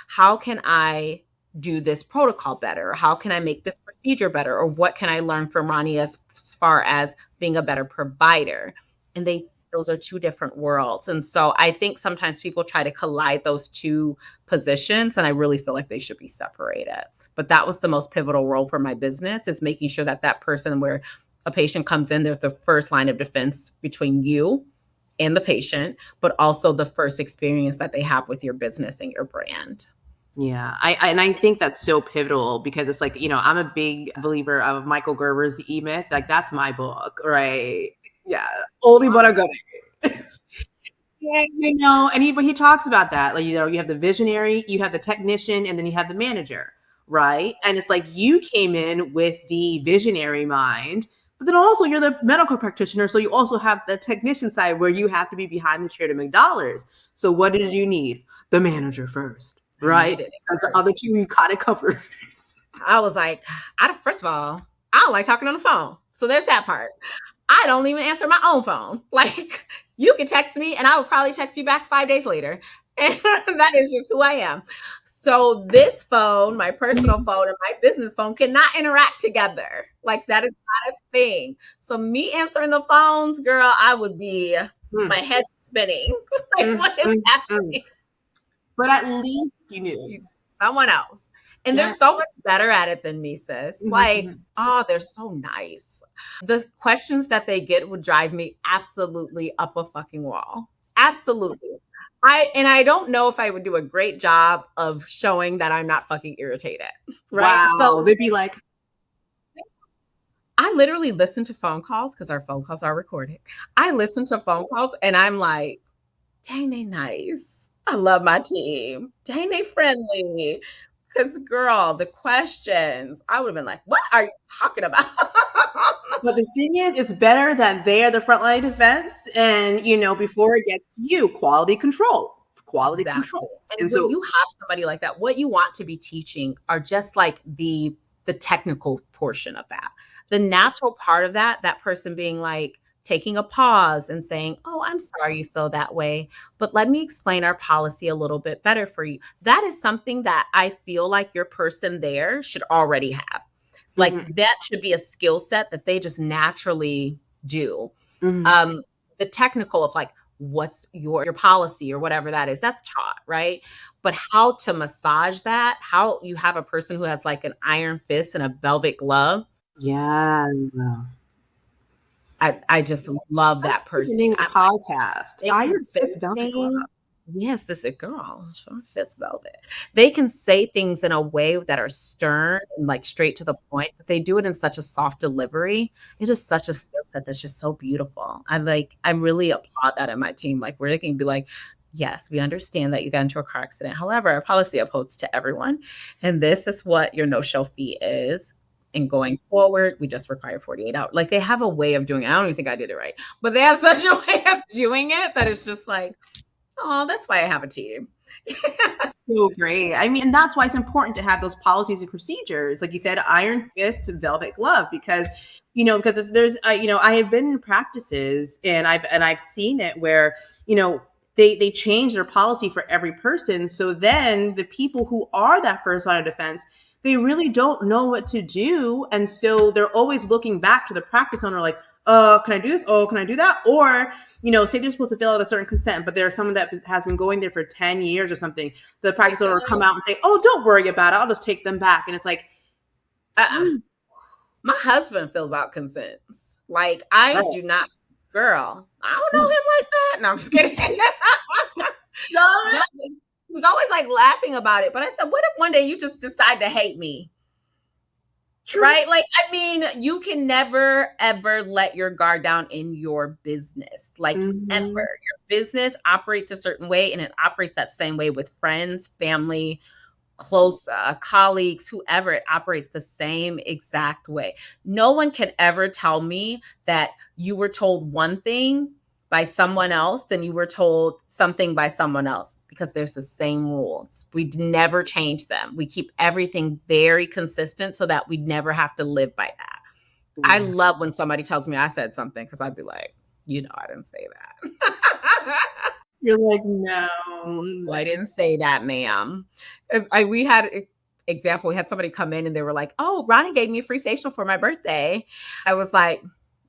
how can I do this protocol better? How can I make this procedure better? Or what can I learn from Roni as far as being a better provider? And those are two different worlds. And so I think sometimes people try to collide those two positions, and I really feel like they should be separated. But that was the most pivotal role for my business, is making sure that person where a patient comes in, there's the first line of defense between you and the patient, but also the first experience that they have with your business and your brand. Yeah. I think that's so pivotal because it's like, I'm a big believer of Michael Gerber's The E-Myth. Like that's my book, right? Yeah. Oldie but a goodie. Yeah, and he talks about that. Like, you have the visionary, you have the technician, and then you have the manager, right? And it's like you came in with the visionary mind, but then also you're the medical practitioner. So you also have the technician side where you have to be behind the chair to make dollars. So what did you need? The manager first, right? Because the other two you kind of covered. I was like, first of all, I don't like talking on the phone. So there's that part. I don't even answer my own phone. Like, you can text me and I will probably text you back 5 days later. And that is just who I am. So this phone, my personal phone and my business phone cannot interact together. Like, that is not a thing. So me answering the phones, girl, I would be, my head spinning. Like, what is happening? But at least you knew. Someone else. And they're so much better at it than me, sis. Like, oh, they're so nice. The questions that they get would drive me absolutely up a fucking wall. Absolutely. I don't know if I would do a great job of showing that I'm not fucking irritated. Right. Wow. So they'd be like, I literally listen to phone calls because our phone calls are recorded. I listen to phone calls and I'm like, dang, they nice. I love my team. Dang, they friendly. Because, girl, the questions, I would have been like, what are you talking about? But the thing is, it's better that they are the frontline defense. And, before it gets to you, quality control. Control. And when you have somebody like that, what you want to be teaching are just like the technical portion of that. The natural part of that person being like, taking a pause and saying, oh, I'm sorry you feel that way, but let me explain our policy a little bit better for you. That is something that I feel like your person there should already have. Like that should be a skill set that they just naturally do. The technical of like, what's your policy or whatever that is, that's taught, right? But how to massage that, how you have a person who has like an iron fist and a velvet glove. Yeah. I just love that person. Name the podcast. Iron Fist Velvet Glove. Yes, this is a girl. Fist Velvet. They can say things in a way that are stern and like straight to the point, but they do it in such a soft delivery. It is such a skill set that's just so beautiful. I really applaud that in my team. Like where they can be like, yes, we understand that you got into a car accident. However, our policy upholds to everyone. And this is what your no-show fee is. And going forward, we just require 48 hours. Like they have a way of doing it. I don't even think I did it right, but they have such a way of doing it that it's just like, oh, that's why I have a team. So great. I mean, and that's why it's important to have those policies and procedures. Like you said, iron fist, velvet glove, because there's, I have been in practices and I've seen it where, they change their policy for every person. So then the people who are that first line of defense, they really don't know what to do. And so they're always looking back to the practice owner like, can I do this? Oh, can I do that? Or, say they're supposed to fill out a certain consent, but there's someone that has been going there for 10 years or something. The practice owner will come out and say, oh, don't worry about it. I'll just take them back. And it's like, my husband fills out consents. Like I do not, girl, I don't know him like that. No, I'm just kidding. No. He was always like laughing about it. But I said, what if one day you just decide to hate me? True. Right? Like, I mean, you can never, ever let your guard down in your business. Like, ever. Your business operates a certain way, and it operates that same way with friends, family, close colleagues, whoever. It operates the same exact way. No one can ever tell me that you were told one thing by someone else than you were told something by someone else, because there's the same rules. We never change them. We keep everything very consistent so that we never have to live by that. I love when somebody tells me I said something, because I'd be like, I didn't say that. You're like, no, I didn't say that, ma'am. We had example. We had somebody come in and they were like, oh, Roni gave me a free facial for my birthday. I was like,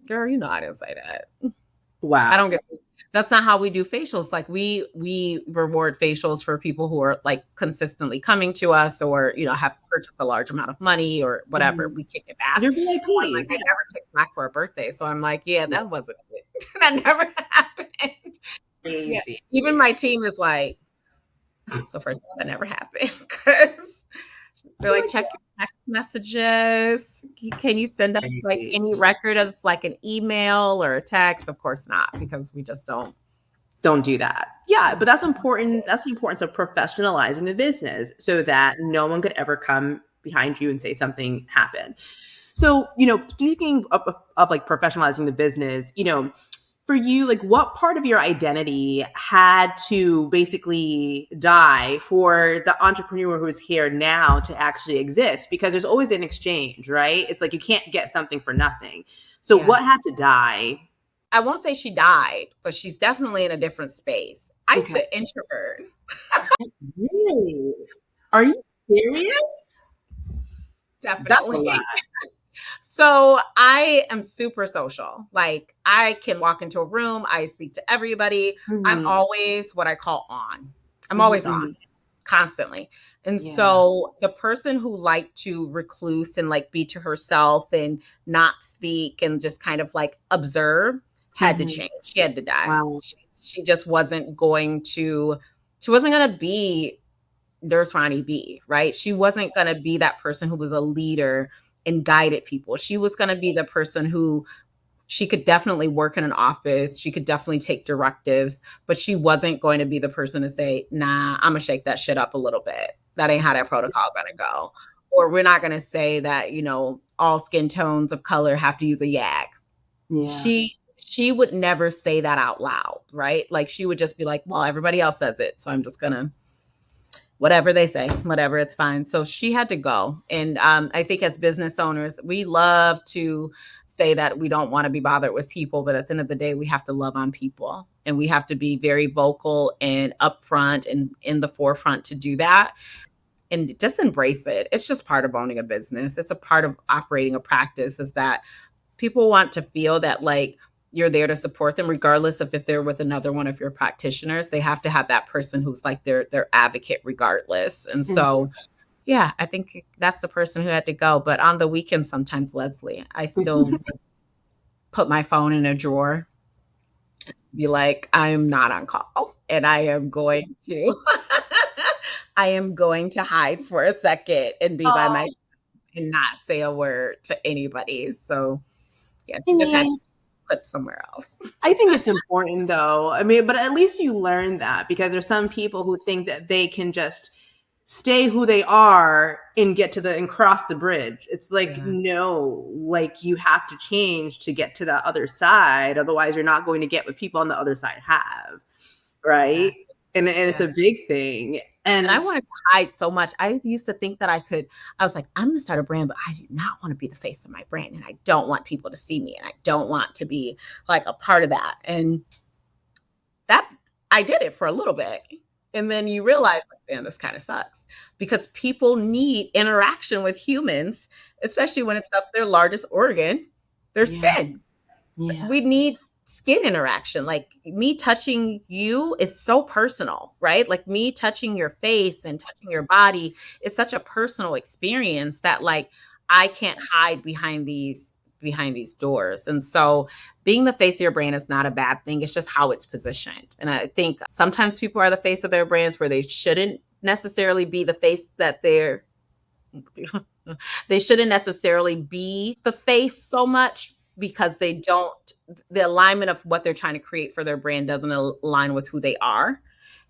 girl, I didn't say that. Wow. I don't get it. That's not how we do facials. Like we reward facials for people who are like consistently coming to us or, have purchased a large amount of money or whatever. We kick it back. You're VIPs. Like, I never kicked back for a birthday. So I'm like, that wasn't it. That never happened. Crazy. Yeah. Even my team is like, so first of all, that never happened. Because they're like, check your text messages. Can you send us like any record of like an email or a text? Of course not, because we just don't do that. Yeah, but that's important. That's the importance of professionalizing the business so that no one could ever come behind you and say something happened. So, speaking of like professionalizing the business, for you, like what part of your identity had to basically die for the entrepreneur who's here now to actually exist? Because there's always an exchange, right? It's like you can't get something for nothing. So what had to die? I won't say she died, but she's definitely in a different space. I used to introvert. Really? Are you serious? Definitely. That's a lot. So I am super social. Like I can walk into a room, I speak to everybody. I'm always what I call on. I'm always on constantly. And so the person who liked to recluse and like be to herself and not speak and just kind of like observe had to change. She had to die. Wow. She just wasn't going to, she wasn't going to be Nurse Roni B, right? She wasn't going to be that person who was a leader and guided people. She was going to be the person who she could definitely work in an office. She could definitely take directives, but she wasn't going to be the person to say, nah, I'm going to shake that shit up a little bit. That ain't how that protocol going to go. Or we're not going to say that, you know, all skin tones of color have to use a YAG. Yeah. She would never say that out loud, right? Like she would just be like, well, everybody else says it. So I'm just going to, whatever they say, whatever, it's fine. So she had to go. And I think as business owners, we love to say that we don't want to be bothered with people, but at the end of the day, we have to love on people and we have to be very vocal and upfront and in the forefront to do that. And just embrace it. It's just part of owning a business. It's a part of operating a practice, is that people want to feel that like you're there to support them, regardless of if they're with another one of your practitioners. They have to have that person who's like their advocate regardless. And so, yeah, I think that's the person who had to go. But on the weekend, sometimes, Leslie, I still put my phone in a drawer, be like, I'm not on call and I am going to, I am going to hide for a second and be by myself and not say a word to anybody. So yeah, you just had to put somewhere else. I think it's important though. I mean, but at least you learn that, because there's some people who think that they can just stay who they are and get to and cross the bridge. It's like, no, like you have to change to get to the other side. Otherwise you're not going to get what people on the other side have. Right. And it's a big thing. And I wanted to hide so much. I used to think that I was like, I'm going to start a brand, but I do not want to be the face of my brand. And I don't want people to see me. And I don't want to be like a part of that. And that I did it for a little bit. And then you realize, like, man, this kind of sucks, because people need interaction with humans, especially when it's stuff their largest organ, their skin. Yeah. We need skin interaction. Like me touching you is so personal, right? Like me touching your face and touching your body is such a personal experience that like I can't hide behind these doors. And so being the face of your brand is not a bad thing. It's just how it's positioned. And I think sometimes people are the face of their brands where they shouldn't necessarily be the face that they shouldn't necessarily be the face so much, because the alignment of what they're trying to create for their brand doesn't align with who they are.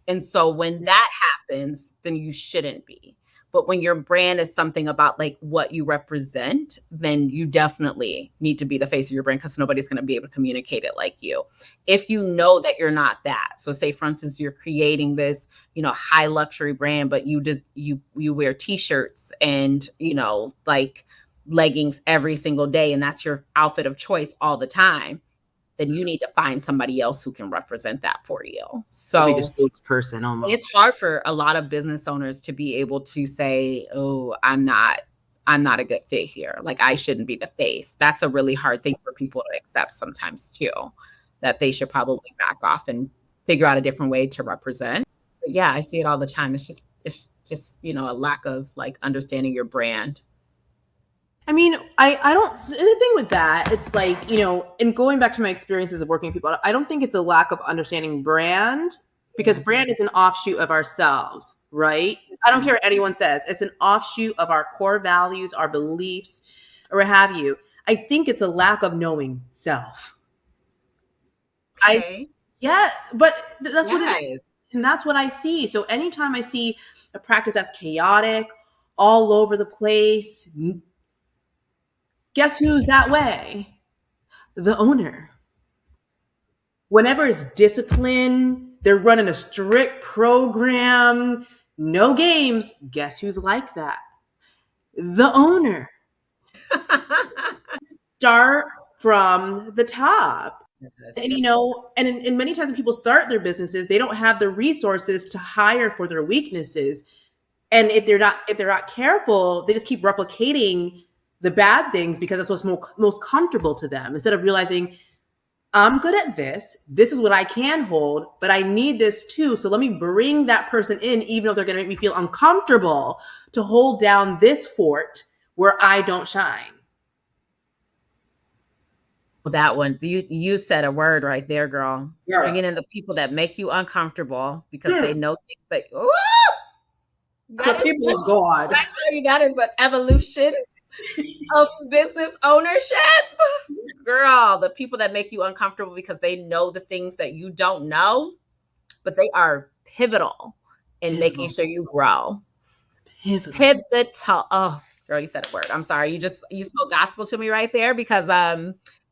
And so when that happens, then you shouldn't be. But when your brand is something about like what you represent, then you definitely need to be the face of your brand, because nobody's going to be able to communicate it like you. If you know that you're not that. So say, for instance, you're creating this, high luxury brand, but you wear t-shirts and, like leggings every single day, and that's your outfit of choice all the time, then you need to find somebody else who can represent that for you. So like a spokesperson almost. It's hard for a lot of business owners to be able to say, oh, I'm not a good fit here. Like I shouldn't be the face. That's a really hard thing for people to accept sometimes too, that they should probably back off and figure out a different way to represent. But yeah, I see it all the time. It's just, a lack of like understanding your brand. I mean, I don't, the thing with that, it's like, and going back to my experiences of working with people, I don't think it's a lack of understanding brand, because brand is an offshoot of ourselves, right? I don't care what anyone says. It's an offshoot of our core values, our beliefs, or what have you. I think it's a lack of knowing self. Okay. But that's what it is. And that's what I see. So anytime I see a practice that's chaotic, all over the place, guess who's that way? The owner. Whenever it's discipline, they're running a strict program, no games. Guess who's like that? The owner. Start from the top. And and many times when people start their businesses, they don't have the resources to hire for their weaknesses. And if they're not careful, they just keep replicating the bad things because that's what's most comfortable to them, instead of realizing, I'm good at this. This is what I can hold, but I need this too. So let me bring that person in, even though they're going to make me feel uncomfortable, to hold down this fort where I don't shine. Well, that one, you said a word right there, girl. Bringing in the people that make you uncomfortable because they know things that, people is God. I tell you, that is an evolution of business ownership. Girl, the people that make you uncomfortable because they know the things that you don't know, but they are pivotal in making sure you grow. Pivotal. Oh, girl, you said a word. I'm sorry. You spoke gospel to me right there because,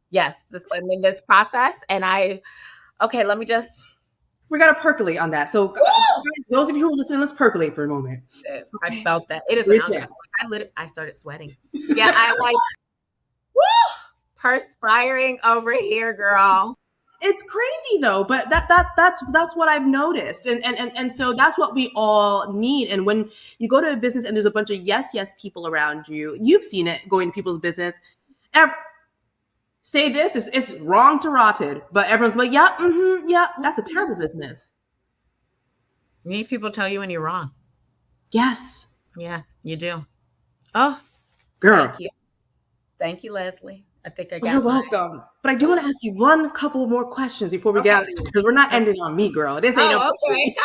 yes, I'm in this process and let me just. We got to percolate on that. So those of you who are listening, let's percolate for a moment. I felt that. It is I started sweating. Yeah, I like perspiring over here, girl. It's crazy though, but that's what I've noticed. And so that's what we all need. And when you go to a business and there's a bunch of yes people around you, you've seen it go in people's business. Say this, it's wrong to rotted, but everyone's like, yeah, that's a terrible business. You need people to tell you when you're wrong. Yes. Yeah, you do. Oh, girl. Thank you, Leslie. I think I got You're welcome. But I do want to ask you couple more questions before we get out of here, because we're not ending on me, girl. This ain't okay.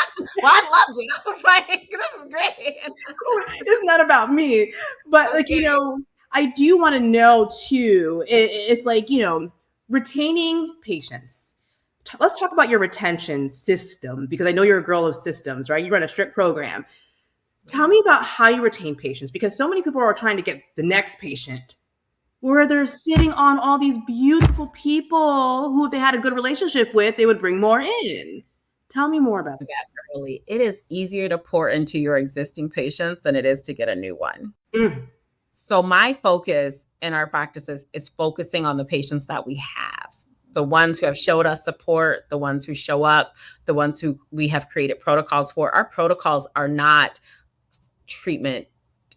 Well, I loved it. I was like, this is great. It's not about me. But I do want to know too, it's like, retaining patients. Let's talk about your retention system, because I know you're a girl of systems, right? You run a strict program. Tell me about how you retain patients, because so many people are trying to get the next patient where they're sitting on all these beautiful people who they had a good relationship with, they would bring more in. Tell me more about that. Really, it is easier to pour into your existing patients than it is to get a new one. So my focus in our practices is focusing on the patients that we have, the ones who have showed us support, the ones who show up, the ones who we have created protocols for. Our protocols are not treatment.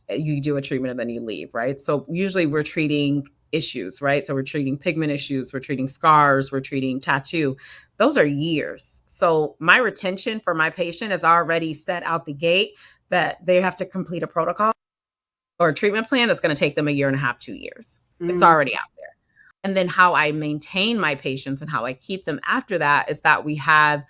You do a treatment and then you leave, right? So usually we're treating issues, right? So we're treating pigment issues, we're treating scars, we're treating tattoo. Those are years. So my retention for my patient is already set out the gate that they have to complete a protocol or a treatment plan that's going to take them 1.5 years, 2 years. It's already out there. And then how I maintain my patients and how I keep them after that is that we have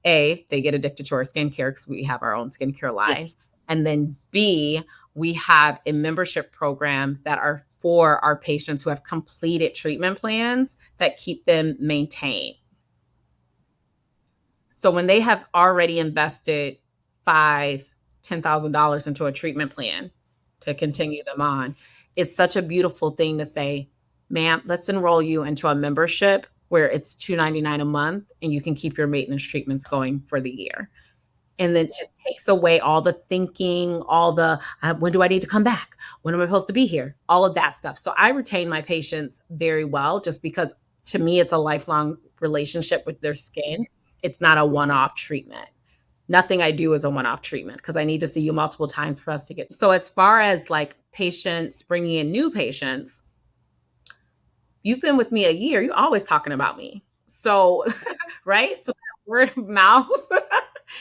they get addicted to our skincare because we have our own skincare line. Yes. And then B, we have a membership program that are for our patients who have completed treatment plans that keep them maintained. So when they have already invested $5,000, $10,000 into a treatment plan to continue them on, it's such a beautiful thing to say, ma'am, let's enroll you into a membership where it's $299 a month and you can keep your maintenance treatments going for the year. And then it just takes away all the thinking, all the, when do I need to come back? When am I supposed to be here? All of that stuff. So I retain my patients very well, just because to me, it's a lifelong relationship with their skin. It's not a one-off treatment. Nothing I do is a one-off treatment because I need to see you multiple times for us to get. So as far as like patients, bringing in new patients, you've been with me 1 year. You're always talking about me. So, right? So word of mouth.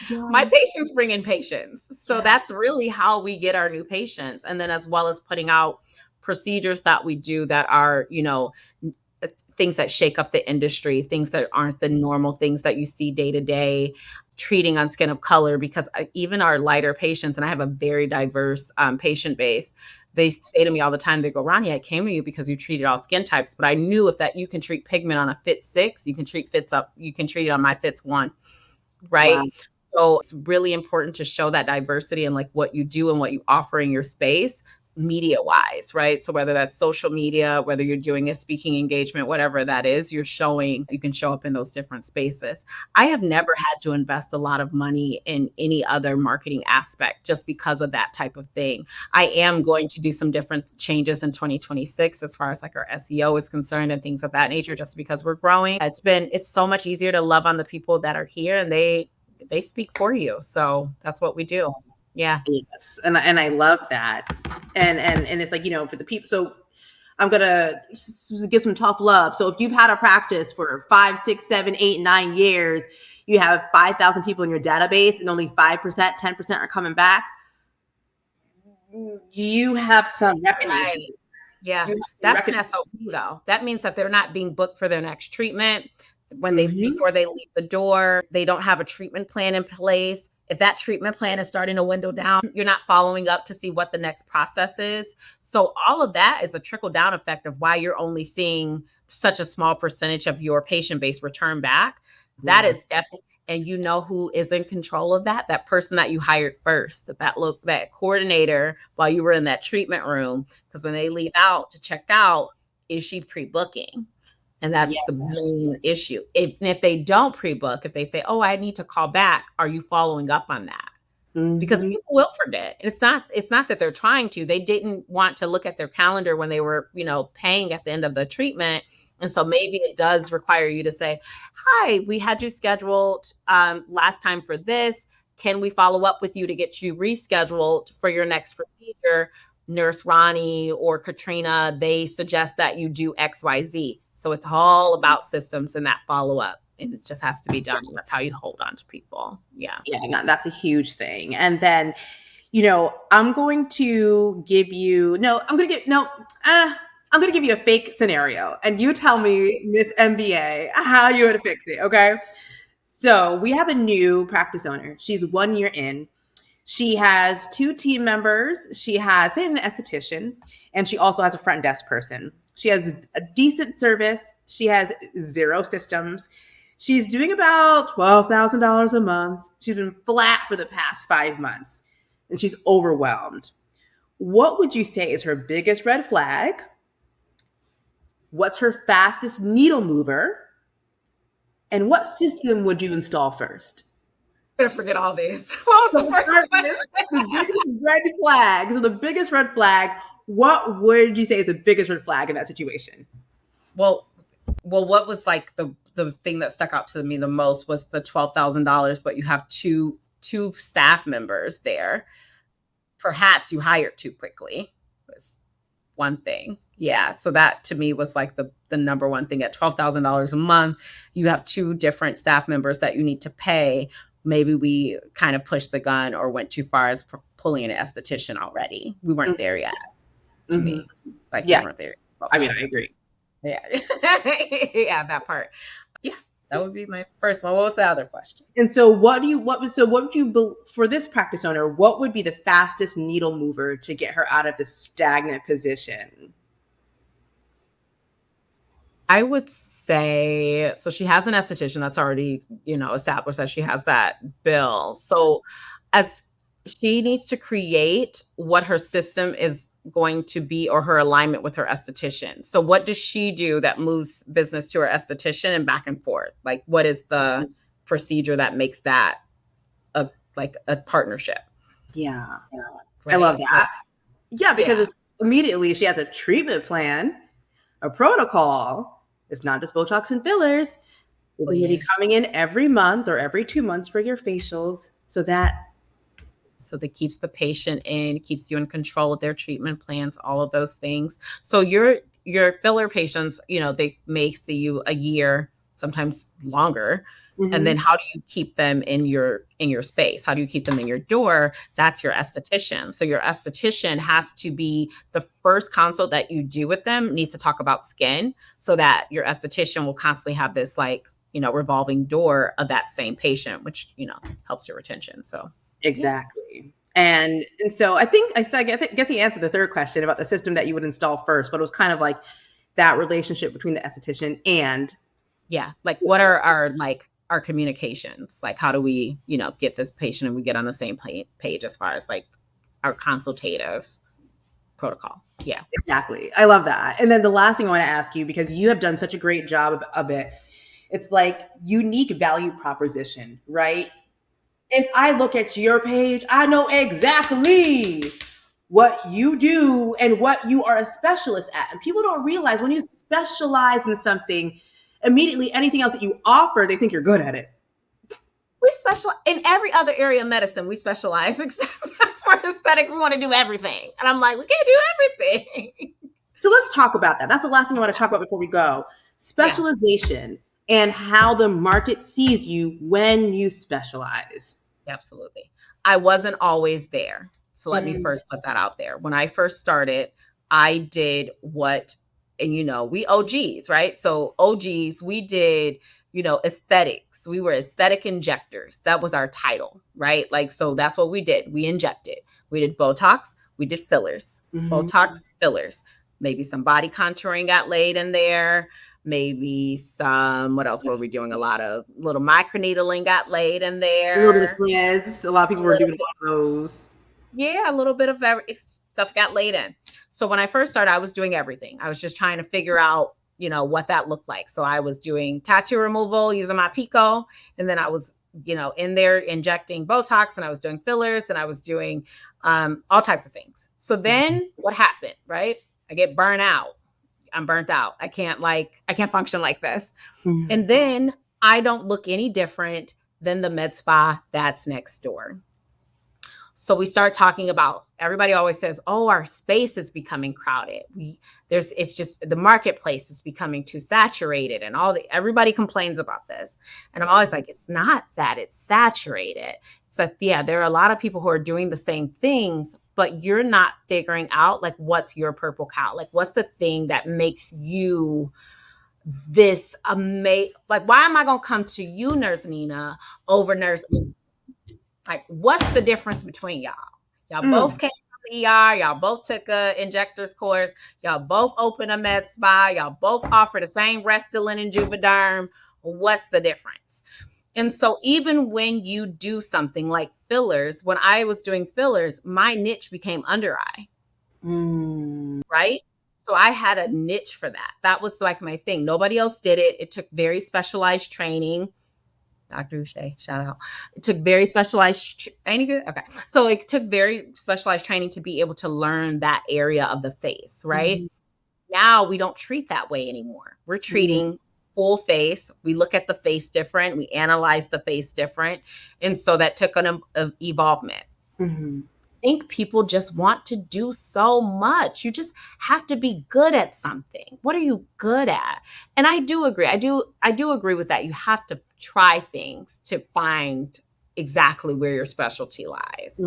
Yeah. My patients bring in patients. So that's really how we get our new patients. And then as well as putting out procedures that we do that are, things that shake up the industry, things that aren't the normal things that you see day to day, treating on skin of color, because even our lighter patients, and I have a very diverse patient base, they say to me all the time, they go, Roni, I came to you because you treated all skin types, but I knew if that you can treat pigment on a fit 6, you can treat it on my fits 1, right? Wow. So it's really important to show that diversity and like what you do and what you offer in your space. media wise, right? So whether that's social media, whether you're doing a speaking engagement, whatever that is, you can show up in those different spaces. I have never had to invest a lot of money in any other marketing aspect just because of that type of thing. I am going to do some different changes in 2026 as far as like our SEO is concerned and things of that nature, just because we're growing. It's so much easier to love on the people that are here, and they speak for you. So that's what we do. Yeah. Yes. And I love that. And it's like, for the people. So I'm going to give some tough love. So if you've had a practice for 5, 6, 7, 8, 9 years, you have 5,000 people in your database and only 5%, 10% are coming back. You have some revenue. Right. Yeah. That's an SOP though. That means that they're not being booked for their next treatment. Before they leave the door, they don't have a treatment plan in place. If that treatment plan is starting to window down, you're not following up to see what the next process is. So all of that is a trickle down effect of why you're only seeing such a small percentage of your patient base return back. That is definitely, and you know who is in control of that? That person that you hired first, that coordinator while you were in that treatment room. Because when they leave out to check out, is she pre-booking? And that's the main issue. If they don't pre-book, if they say, oh, I need to call back, are you following up on that? Because people will forget. It's not that they're trying to. They didn't want to look at their calendar when they were, paying at the end of the treatment. And so maybe it does require you to say, hi, we had you scheduled last time for this. Can we follow up with you to get you rescheduled for your next procedure? Nurse Roni or Katrina, they suggest that you do XYZ. So it's all about systems and that follow-up. And it just has to be done. That's how you hold on to people. Yeah. Yeah, that's a huge thing. And then, I'm going to give you a fake scenario. And you tell me, Miss MBA, how you would fix it, okay? So we have a new practice owner. She's 1 year in. She has 2 team members. She has an esthetician, and she also has a front desk person. She has a decent service. She has 0 systems. She's doing about $12,000 a month. She's been flat for the past 5 months, and she's overwhelmed. What would you say is her biggest red flag? What's her fastest needle mover? And what system would you install first? I'm gonna forget all these. What was the first question? The biggest red flag. So the biggest red flag, what would you say is the biggest red flag in that situation? Well, what was like the thing that stuck out to me the most was the $12,000, but you have two staff members there. Perhaps you hired too quickly. Was one thing. Yeah. So that to me was like the number one thing. At $12,000 a month, you have 2 different staff members that you need to pay. Maybe we kind of pushed the gun or went too far as pulling an esthetician already. We weren't there yet. To me, like we weren't there. I mean, I agree. Yeah, yeah, that part. Yeah, that would be my first one. What was the other question? And so, what would you for this practice owner? What would be the fastest needle mover to get her out of the stagnant position? I would say, so she has an esthetician that's already, established that she has that bill. So as she needs to create what her system is going to be or her alignment with her esthetician. So what does she do that moves business to her esthetician and back and forth? Like, what is the procedure that makes that a partnership? Yeah. Right? I love that. Yeah, because immediately she has a treatment plan, a protocol. It's not just Botox and fillers. You're going to be coming in every month or every 2 months for your facials. So that keeps the patient in, keeps you in control of their treatment plans, all of those things. So your filler patients, they may see you a year, sometimes longer. And then how do you keep them in your space? How do you keep them in your door? That's your esthetician. So your esthetician has to be the first consult that you do with them, needs to talk about skin, so that your esthetician will constantly have this revolving door of that same patient, which, helps your retention. So exactly. And so I guess he answered the third question about the system that you would install first, but it was kind of like that relationship between the esthetician and what are our communications? Like, how do we, get this patient and we get on the same page as far as like our consultative protocol. Yeah. Exactly. I love that. And then the last thing I want to ask you, because you have done such a great job of it, it's like unique value proposition, right? If I look at your page, I know exactly what you do and what you are a specialist at. And people don't realize when you specialize in something, immediately anything else that you offer, they think you're good at it. We specialize in every other area of medicine. We specialize except for aesthetics. We want to do everything. And I'm like, we can't do everything. So let's talk about that. That's the last thing I want to talk about before we go. Specialization and how the market sees you when you specialize. Absolutely. I wasn't always there. So let me first put that out there. When I first started, I did what, and we OGs, right? So OGs, we did, aesthetics. We were aesthetic injectors. That was our title, right? Like, so that's what we did. We injected. We did Botox. We did fillers. Botox, fillers. Maybe some body contouring got laid in there. Maybe some, what else were we doing? A lot of little microneedling got laid in there. A little bit of threads. A lot of people were doing those. Yeah, a little bit of stuff got laid in. So when I first started, I was doing everything. I was just trying to figure out, what that looked like. So I was doing tattoo removal using my Pico. And then I was, in there injecting Botox, and I was doing fillers, and I was doing all types of things. So then what happened, right? I get burnt out. I'm burnt out. I can't function like this. And then I don't look any different than the med spa that's next door. So we start talking about, everybody always says, oh, our space is becoming crowded. It's just the marketplace is becoming too saturated, and everybody complains about this. And I'm always like, it's not that it's saturated. It's like, yeah, there are a lot of people who are doing the same things, but you're not figuring out like, what's your purple cow? Like, what's the thing that makes you this amazing? Like, why am I going to come to you, Nurse Nina, over Nurse? Like, what's the difference between y'all? Y'all both came from the ER. Y'all both took a injectors course. Y'all both opened a med spa. Y'all both offer the same Restylane and Juvederm. What's the difference? And so even when you do something like fillers, when I was doing fillers, my niche became under eye. Right? So I had a niche for that. That was like my thing. Nobody else did it. It took very specialized training. Dr. Uche, shout out. It took very specialized training. Okay. So it took very specialized training to be able to learn that area of the face, right? Now we don't treat that way anymore. We're treating full face. We look at the face different. We analyze the face different. And so that took an evolvement. I think people just want to do so much. You just have to be good at something. What are you good at? And I do agree. I do agree with that. You have to try things to find exactly where your specialty lies.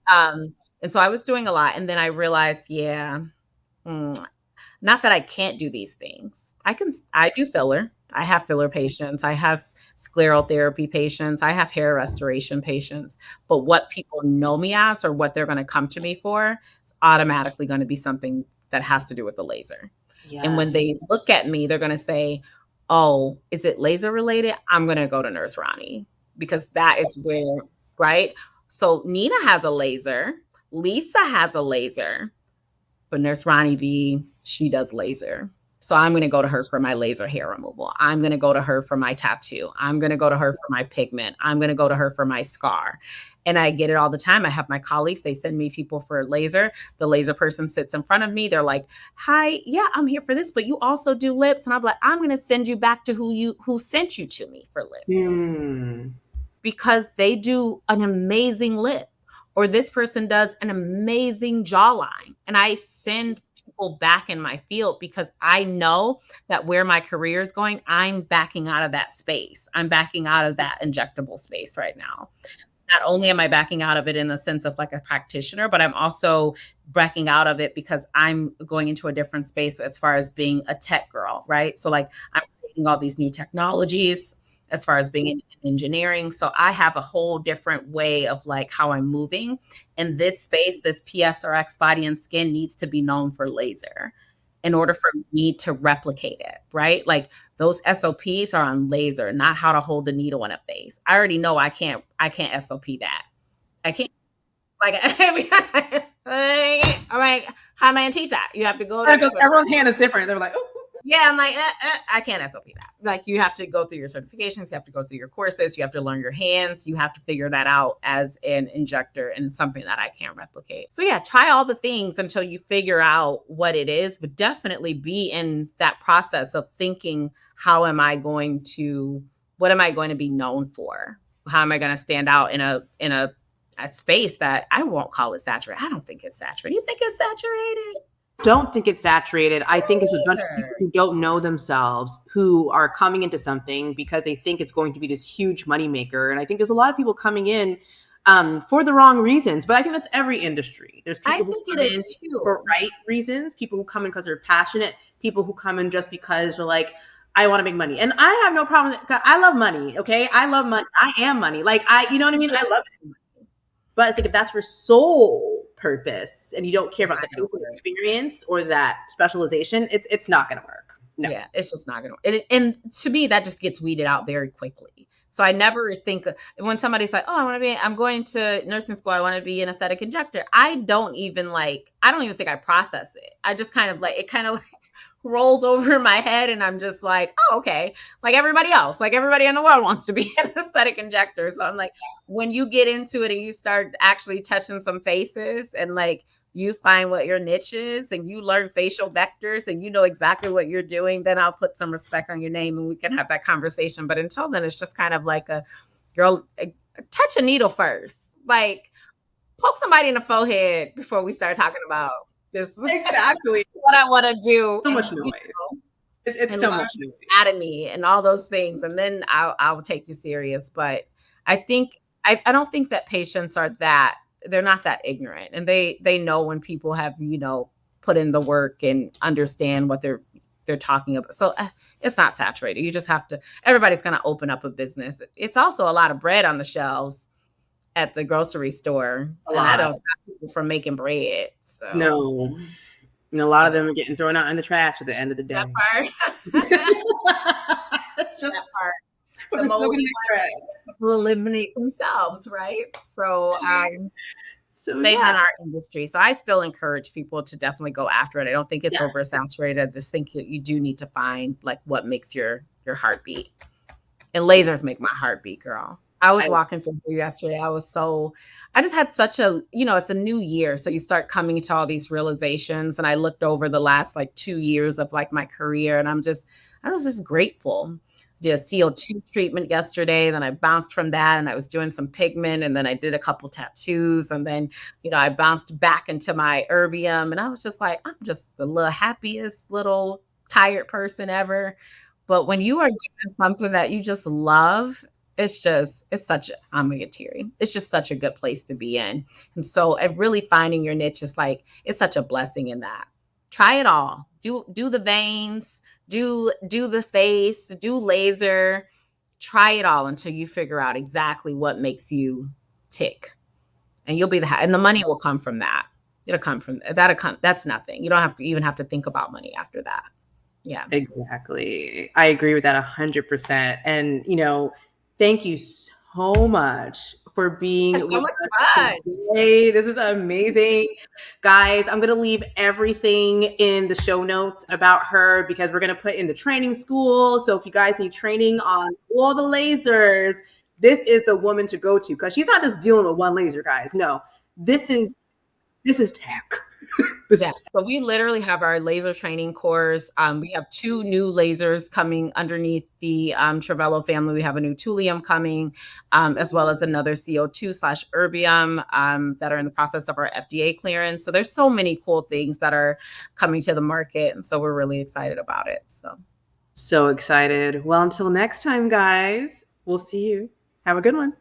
And so I was doing a lot. And then I realized, not that I can't do these things. I do filler. I have filler patients. I have sclerotherapy patients. I have hair restoration patients. But what people know me as, or what they're going to come to me for, is automatically going to be something that has to do with the laser. Yes. And when they look at me, they're going to say, oh, is it laser related? I'm going to go to Nurse Roni, because that is where, right? So Nina has a laser. Lisa has a laser. But Nurse Roni she does laser. So I'm going to go to her for my laser hair removal. I'm going to go to her for my tattoo. I'm going to go to her for my pigment. I'm going to go to her for my scar. And I get it all the time. I have my colleagues, they send me people for laser. The laser person sits in front of me. They're like, hi, yeah, I'm here for this, but you also do lips. And I'm like, I'm going to send you back to who sent you to me for lips. Because they do an amazing lip. Or this person does an amazing jawline. And I send people back in my field, because I know that where my career is going, I'm backing out of that space. I'm backing out of that injectable space right now. Not only am I backing out of it in the sense of like a practitioner, but I'm also backing out of it because I'm going into a different space as far as being a tech girl, right? So like I'm creating all these new technologies as far as being in engineering. So I have a whole different way of like how I'm moving. And this space, this PSRX body and skin, needs to be known for laser in order for me to replicate it, right? Like those SOPs are on laser, not how to hold the needle in a face. I already know I can't SOP that. I can't. Like, I'm like, how am I gonna teach that? You have to go Because everyone's hand is different. They're like, oh. Yeah, I'm like, I can't SOP that. Like, you have to go through your certifications, you have to go through your courses, you have to learn your hands, you have to figure that out as an injector, and it's something that I can't replicate. So yeah, try all the things until you figure out what it is, but definitely be in that process of thinking, what am I going to be known for? How am I going to stand out in a space that I won't call it saturated? I don't think it's saturated. You think it's saturated? Don't think it's saturated. I think it's a bunch of people who don't know themselves, who are coming into something because they think it's going to be this huge moneymaker. And I think there's a lot of people coming in for the wrong reasons. But I think that's every industry. There's people who come in for right reasons, people who come in because they're passionate, people who come in just because they're like, I want to make money. And I have no problem. I love money. Okay. I love money. I am money. Like, you know what I mean? I love it. But it's like, if that's for sole purpose and you don't care about the experience or that specialization, it's not going to work. No. Yeah, it's just not going to. And to me, that just gets weeded out very quickly. So I never think when somebody's like, oh, I'm going to nursing school, I want to be an aesthetic injector. I don't even think I process it. I just kind of rolls over my head and I'm just like, oh, okay. Like everybody else, like everybody in the world wants to be an aesthetic injector. So I'm like, when you get into it and you start actually touching some faces and like you find what your niche is and you learn facial vectors and you know exactly what you're doing, then I'll put some respect on your name and we can have that conversation. But until then, it's just kind of like a girl, touch a needle first, like poke somebody in the forehead before we start talking about this. Exactly what I want to do. So much noise. It's so much noise. Anatomy and all those things, and then I'll take you serious. But I think I don't think that patients they're not that ignorant, and they know when people have put in the work and understand what they're talking about. So it's not saturated. You just have to. Everybody's going to open up a business. It's also a lot of bread on the shelves at the grocery store, and I don't stop people from making bread. So. No, and a lot of them are getting thrown out in the trash at the end of the day. That part. Just that part. But they're still gonna make bread. Will eliminate themselves, right? So, in our industry. So I still encourage people to definitely go after it. I don't think it's oversaturated. I just think you do need to find like what makes your heart beat. And lasers make my heart beat, girl. I was walking through yesterday. I just had such a, it's a new year. So you start coming to all these realizations. And I looked over the last 2 years of my career and I was just grateful. Did a CO2 treatment yesterday. Then I bounced from that and I was doing some pigment and then I did a couple tattoos. And then, I bounced back into my erbium and I was just like, I'm just the little happiest little tired person ever. But when you are doing something that you just love, I'm gonna get teary. It's just such a good place to be in. And so really finding your niche is it's such a blessing in that. Try it all. Do the veins, do the face, do laser, try it all until you figure out exactly what makes you tick. And you'll be and the money will come from that. It'll come from that. That's nothing. You don't have to think about money after that. Yeah. Exactly. I agree with that 100%. And, thank you so much for being with so much us fun today. This is amazing. Guys, I'm going to leave everything in the show notes about her because we're going to put in the training school. So if you guys need training on all the lasers, this is the woman to go to because she's not just dealing with one laser, guys. No, this is tech. So we literally have our laser training course. We have 2 new lasers coming underneath the Cervello family. We have a new thulium coming, as well as another CO2/erbium that are in the process of our FDA clearance. So there's so many cool things that are coming to the market. And so we're really excited about it. So excited. Well, until next time, guys, we'll see you. Have a good one.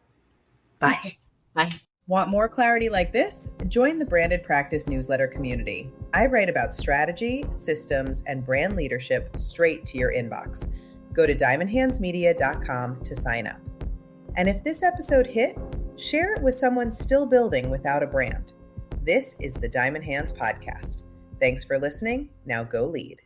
Bye. Okay. Bye. Want more clarity like this? Join the Branded Practice newsletter community. I write about strategy, systems, and brand leadership straight to your inbox. Go to diamondhandsmedia.com to sign up. And if this episode hit, share it with someone still building without a brand. This is the Diamond Hands Podcast. Thanks for listening. Now go lead.